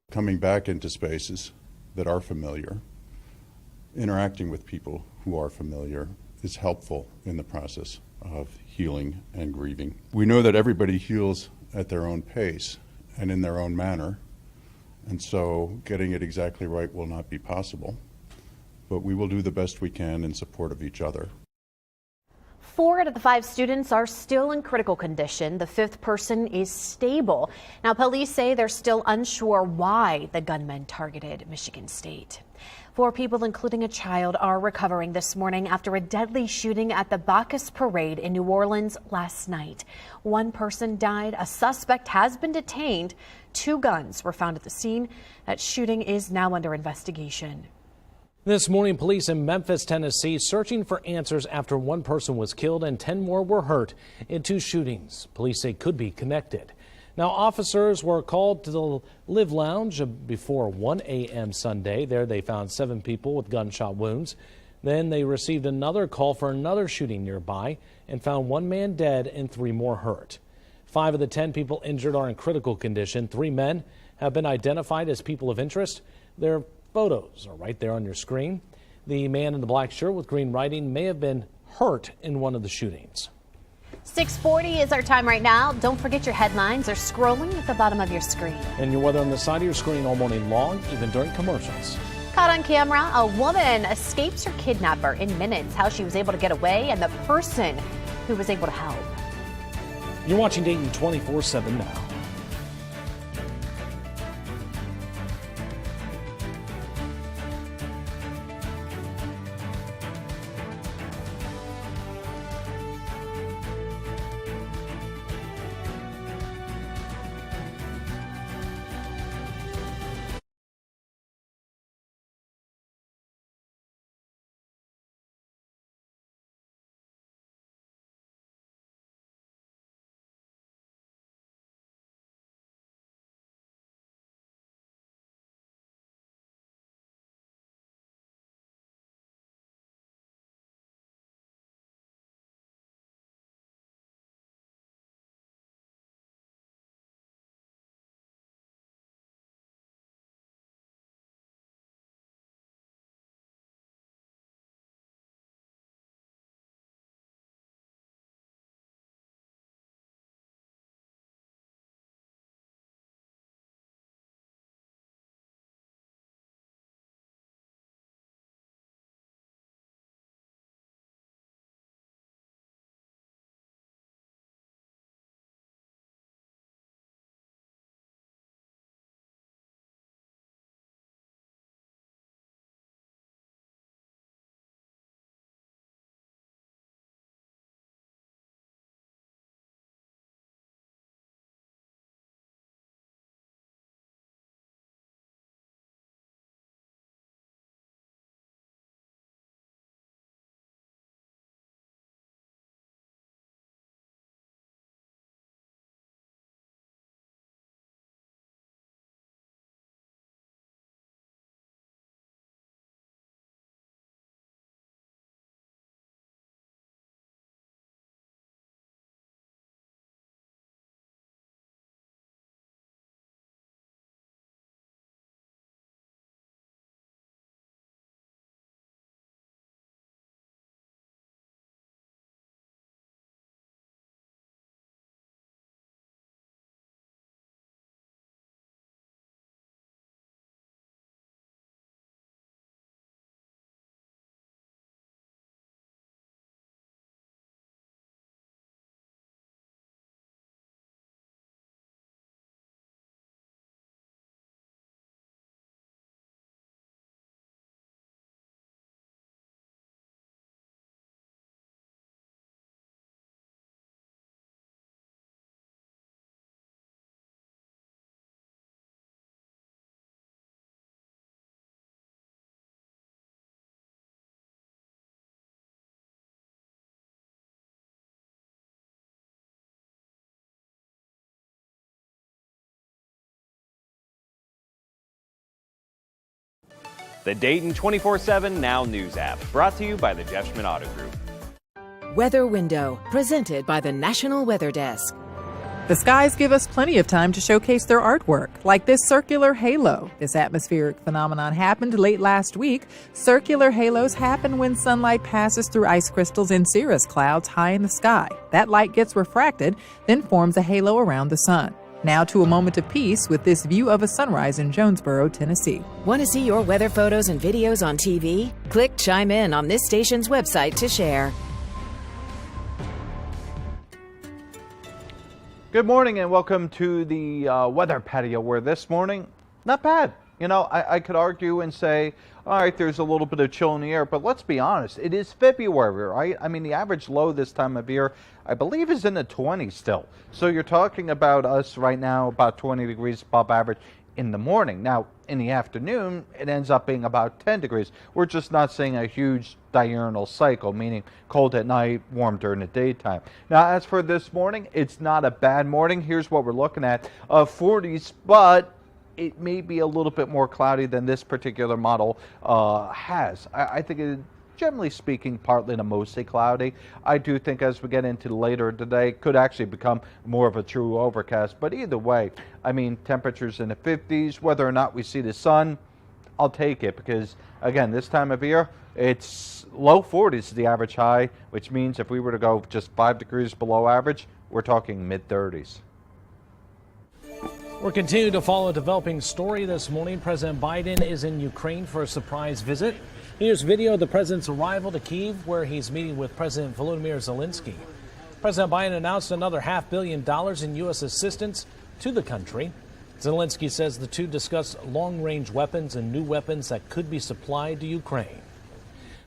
Coming back into spaces that are familiar, interacting with people who are familiar is helpful in the process of healing and grieving. We know that everybody heals at their own pace and in their own manner, and so getting it exactly right will not be possible, but we will do the best we can in support of each other. 4 out of the 5 students are still in critical condition. The 5th person is stable. Now, police say they're still unsure why the gunman targeted Michigan State. 4 people, including a child, are recovering this morning after a deadly shooting at the Bacchus Parade in New Orleans last night. 1 person died. A suspect has been detained. 2 guns were found at the scene. That shooting is now under investigation. This morning, police in Memphis, Tennessee, searching for answers after 1 person was killed and 10 more were hurt in 2 shootings police say could be connected. Now, officers were called to the Live Lounge before 1 a.m. Sunday. There they found 7 people with gunshot wounds. Then they received another call for another shooting nearby and found 1 man dead and 3 more hurt. 5 of the 10 people injured are in critical condition. 3 men have been identified as people of interest. Their photos are right there on your screen. The man in the black shirt with green writing may have been hurt in one of the shootings. 6:40 is our time right now. Don't forget your headlines are scrolling at the bottom of your screen. And your weather on the side of your screen all morning long, even during commercials. Caught on camera, a woman escapes her kidnapper in minutes. How she was able to get away and the person who was able to help. You're watching Dayton 24/7 now. The Dayton 24/7 Now News app, brought to you by the Jeff Schmidt Auto Group. Weather Window, presented by the National Weather Desk. The skies give us plenty of time to showcase their artwork, like this circular halo. This atmospheric phenomenon happened late last week. Circular halos happen when sunlight passes through ice crystals in cirrus clouds high in the sky. That light gets refracted, then forms a halo around the sun. Now to a moment of peace with this view of a sunrise in Jonesboro, Tennessee. Want to see your weather photos and videos on TV? Click Chime In on this station's website to share. Good morning and welcome to the weather patio, where this morning, not bad. You know, I could argue and say, all right, there's a little bit of chill in the air, but let's be honest, it is February, right? I mean, the average low this time of year, I believe, is in the 20s still. So you're talking about us right now about 20 degrees above average in the morning. Now, in the afternoon, it ends up being about 10 degrees. We're just not seeing a huge diurnal cycle, meaning cold at night, warm during the daytime. Now, as for this morning, it's not a bad morning. Here's what we're looking at, 40s, but it may be a little bit more cloudy than this particular model has. I think it, generally speaking, partly to mostly cloudy. I do think as we get into later today, it could actually become more of a true overcast. But either way, I mean, temperatures in the 50s, whether or not we see the sun, I'll take it because, again, this time of year, it's low 40s is the average high, which means if we were to go just 5 degrees below average, we're talking mid-30s. We're continuing to follow a developing story this morning. President Biden is in Ukraine for a surprise visit. Here's video of the president's arrival to Kyiv, where he's meeting with President Volodymyr Zelensky. President Biden announced another $500 million in U.S. assistance to the country. Zelensky says the two discussed long-range weapons and new weapons that could be supplied to Ukraine.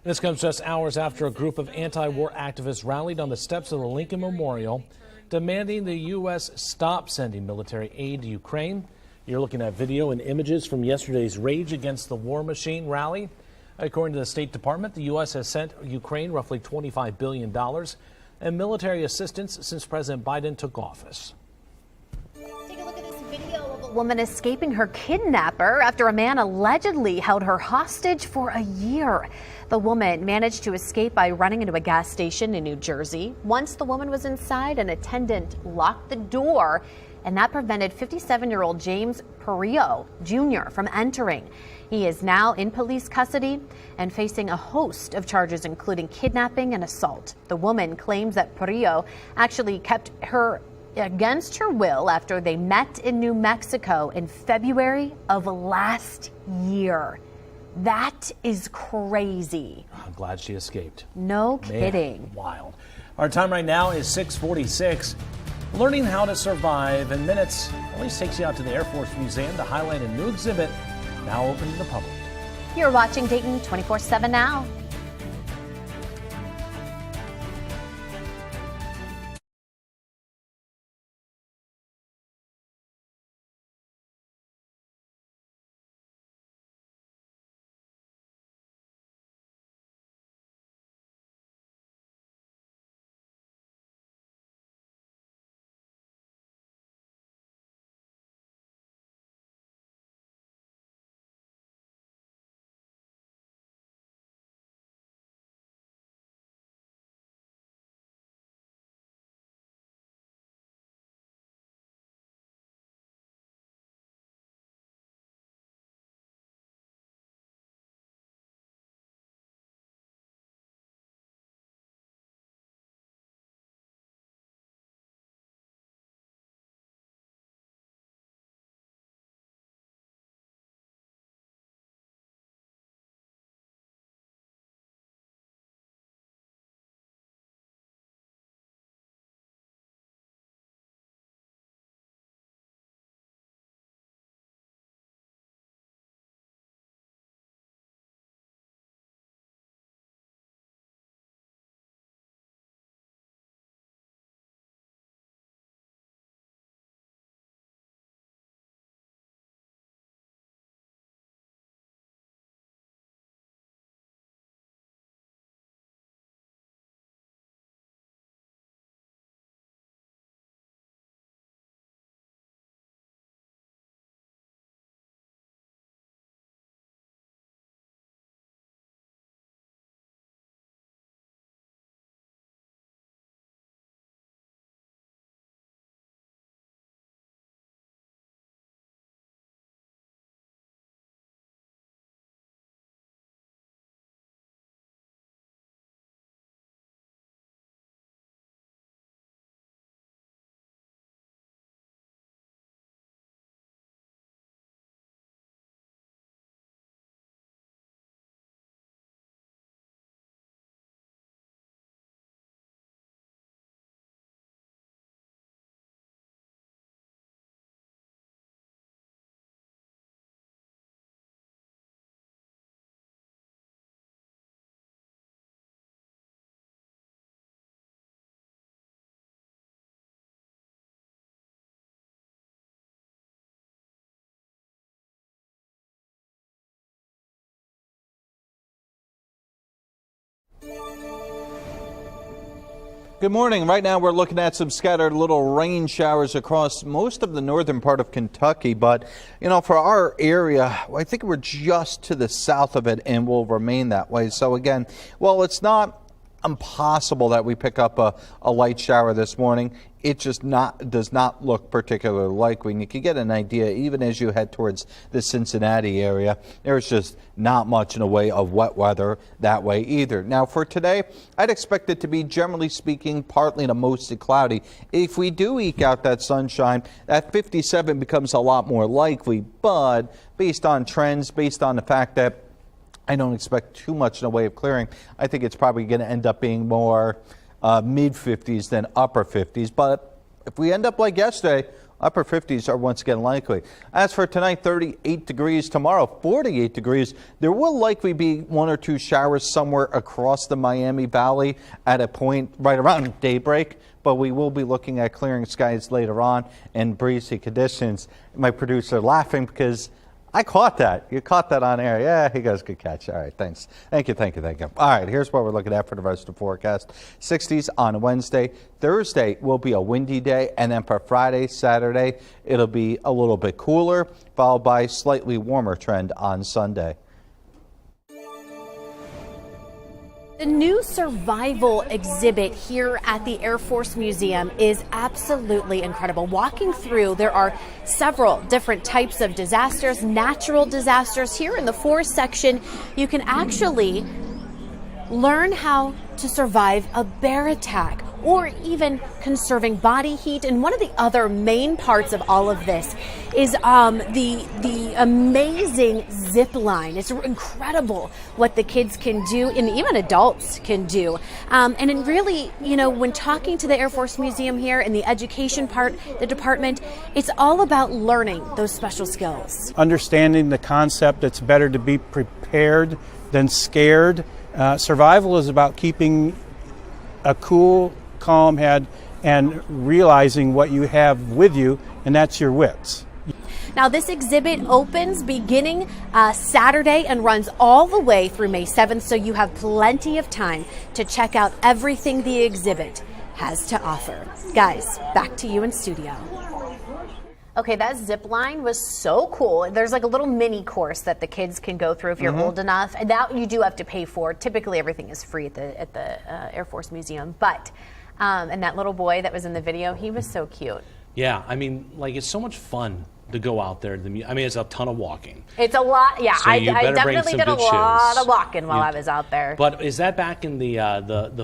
This comes just hours after a group of anti-war activists rallied on the steps of the Lincoln Memorial, demanding the U.S. stop sending military aid to Ukraine. You're looking at video and images from yesterday's Rage Against the War Machine rally. According to the State Department, the U.S. has sent Ukraine roughly $25 billion in military assistance since President Biden took office. Take a look at this video of a woman escaping her kidnapper after a man allegedly held her hostage for a year. The woman managed to escape by running into a gas station in New Jersey. Once the woman was inside, an attendant locked the door, and that prevented 57-year-old James Preble Jr. from entering. He is now in police custody and facing a host of charges, including kidnapping and assault. The woman claims that Preble actually kept her against her will after they met in New Mexico in February of last year. That is crazy. I'm glad she escaped. No Man, kidding. Wild. Our time right now is 6:46. Learning how to survive in minutes at least takes you out to the Air Force Museum to highlight a new exhibit now open to the public. You're watching Dayton 24/7 now. Good morning. Right now we're looking at some scattered little rain showers across most of the northern part of Kentucky. But, you know, for our area, I think we're just to the south of it and will remain that way. So again, well, it's not impossible that we pick up a light shower this morning. It just does not look particularly likely. And you can get an idea even as you head towards the Cincinnati area. There's just not much in the way of wet weather that way either. Now for today, I'd expect it to be, generally speaking, partly to mostly cloudy. If we do eke out that sunshine, that 57 becomes a lot more likely. But based on trends, based on the fact that I don't expect too much in the way of clearing, I think it's probably going to end up being more mid-50s than upper 50s. But if we end up like yesterday, upper 50s are once again likely. As for tonight, 38 degrees. Tomorrow, 48 degrees. There will likely be one or two showers somewhere across the Miami Valley at a point right around daybreak. But we will be looking at clearing skies later on and breezy conditions. My producer laughing because I caught that. You caught that on air. Yeah, he goes, good catch. All right, thanks. Thank you. All right, here's what we're looking at for the rest of the forecast. 60s on Wednesday. Thursday will be a windy day, and then for Friday, Saturday, it'll be a little bit cooler, followed by a slightly warmer trend on Sunday. The new survival exhibit here at the Air Force Museum is absolutely incredible. Walking through, there are several different types of disasters, natural disasters. Here in the forest section, you can actually learn how to survive a bear attack or even conserving body heat. And one of the other main parts of all of this is the amazing zip line. It's incredible what the kids can do and even adults can do. And it really, you know, when talking to the Air Force Museum here in the education part, the department, it's all about learning those special skills. Understanding the concept, it's better to be prepared than scared. Survival is about keeping a cool, calm head and realizing what you have with you, and that's your wits. Now, this exhibit opens beginning Saturday and runs all the way through May 7th, so you have plenty of time to check out everything the exhibit has to offer. Guys, back to you in studio. Okay, that zip line was so cool. There's like a little mini course that the kids can go through if you're old enough, and that you do have to pay for. Typically, everything is free at the Air Force Museum, but and that little boy that was in the video, he was so cute. Yeah, I mean, like, it's so much fun to go out there. I mean, it's a ton of walking. It's a lot, yeah. So I definitely did a lot of walking while I was out there. But is that back in the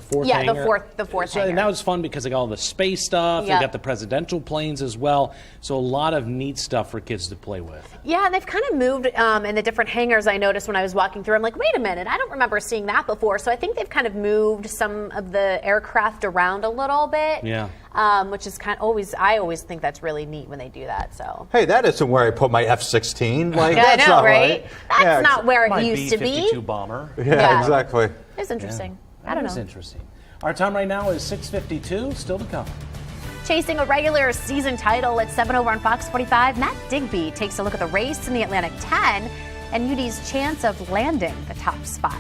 fourth Yeah, hangar? the fourth So, hangar. and that was fun because they got all the space stuff. Yep. They got the presidential planes as well. So a lot of neat stuff for kids to play with. Yeah, and they've kind of moved in the different hangars. I noticed when I was walking through, I'm like, wait a minute, I don't remember seeing that before. So I think they've kind of moved some of the aircraft around a little bit. Yeah. Which is kind of I always think that's really neat when they do that. So. Hey, that isn't where I put my F-16. Like, Yeah, that's I know, not right? That's Yeah, not where it My used to be. B-52 bomber. Yeah, exactly. It's interesting. I That don't is know. interesting. Our time right now is 6:52. Still to come. Chasing a regular season title at 7 over on Fox 45, Matt Digby takes a look at the race in the Atlantic 10 and UD's chance of landing the top spot.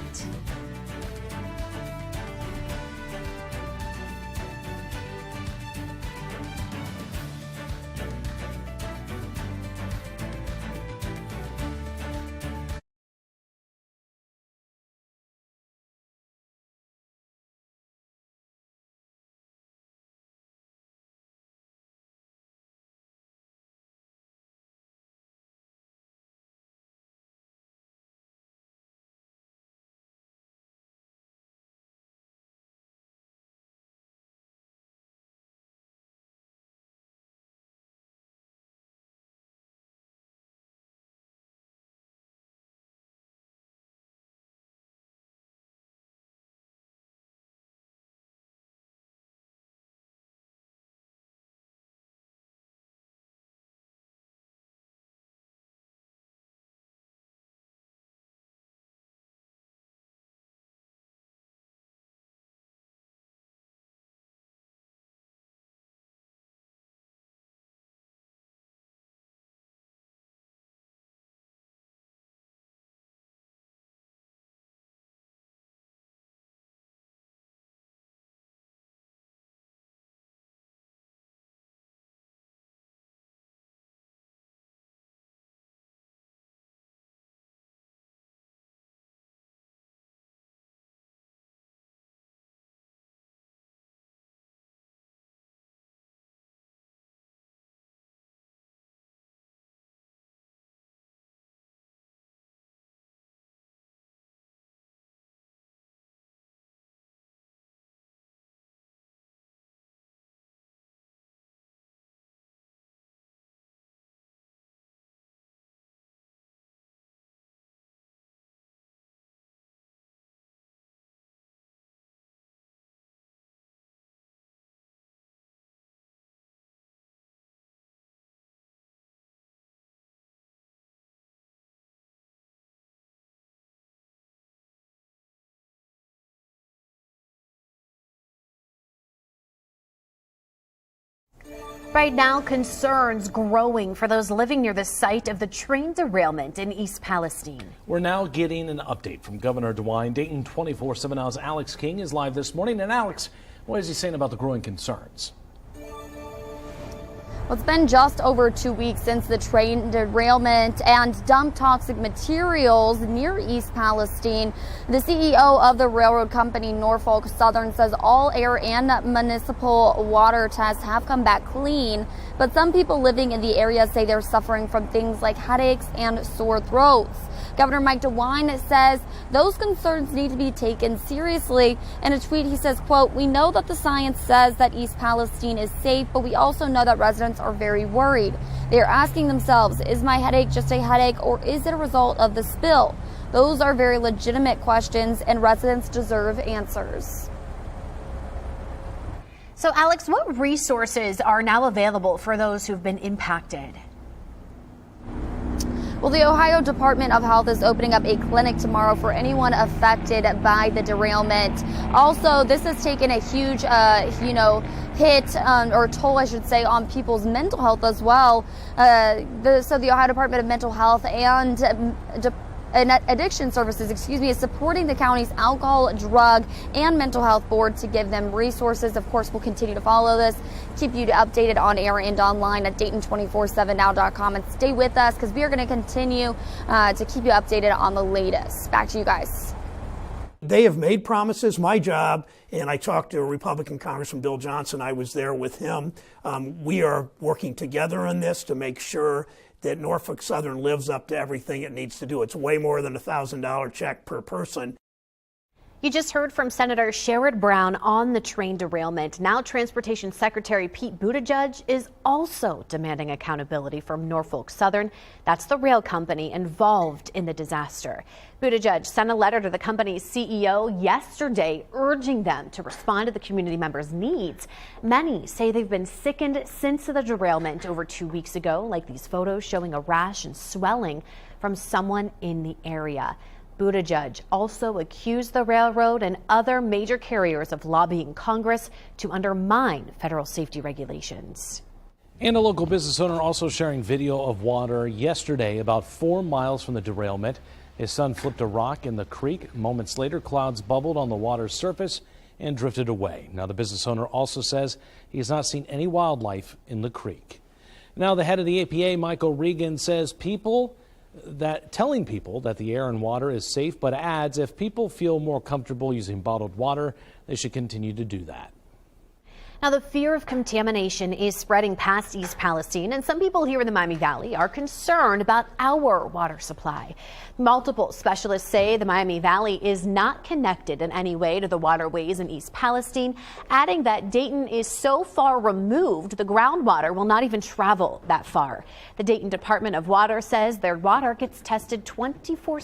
Right now, concerns growing for those living near the site of the train derailment in East Palestine. We're now getting an update from Governor DeWine. Dayton 24/7 Now's Alex King is live this morning. And Alex, what is he saying about the growing concerns? Well, it's been just over 2 weeks since the train derailment and dumped toxic materials near East Palestine. The CEO of the railroad company Norfolk Southern says all air and municipal water tests have come back clean, but some people living in the area say they're suffering from things like headaches and sore throats. Governor Mike DeWine says those concerns need to be taken seriously. In a tweet, he says, quote, "We know that the science says that East Palestine is safe, but we also know that residents are very worried. They are asking themselves, is my headache just a headache or is it a result of the spill? Those are very legitimate questions and residents deserve answers." So, Alex, what resources are now available for those who've been impacted? Well, the Ohio Department of Health is opening up a clinic tomorrow for anyone affected by the derailment. Also, this has taken a huge, hit or toll, I should say, on people's mental health as well. So the Ohio Department of Mental Health and Addiction Services, is supporting the county's alcohol, drug, and mental health board to give them resources. Of course, we'll continue to follow this, keep you updated on air and online at Dayton247now.com, and stay with us because we are going to continue to keep you updated on the latest. Back to you guys. They have made promises. My job, and I talked to Republican Congressman Bill Johnson, I was there with him. We are working together on this to make sure that Norfolk Southern lives up to everything it needs to do. It's way more than a $1,000 check per person. You just heard from Senator Sherrod Brown on the train derailment. Now Transportation Secretary Pete Buttigieg is also demanding accountability from Norfolk Southern. That's the rail company involved in the disaster. Buttigieg sent a letter to the company's CEO yesterday urging them to respond to the community members' needs. Many say they've been sickened since the derailment over 2 weeks ago, like these photos showing a rash and swelling from someone in the area. Buttigieg also accused the railroad and other major carriers of lobbying Congress to undermine federal safety regulations. And a local business owner also sharing video of water yesterday about 4 miles from the derailment. His son flipped a rock in the creek. Moments later, clouds bubbled on the water's surface and drifted away. Now, the business owner also says he has not seen any wildlife in the creek. Now, the head of the EPA, Michael Regan, says telling people that the air and water is safe, but adds if people feel more comfortable using bottled water, they should continue to do that. Now, the fear of contamination is spreading past East Palestine, and some people here in the Miami Valley are concerned about our water supply. Multiple specialists say the Miami Valley is not connected in any way to the waterways in East Palestine, adding that Dayton is so far removed the groundwater will not even travel that far. The Dayton Department of Water says their water gets tested 24/7.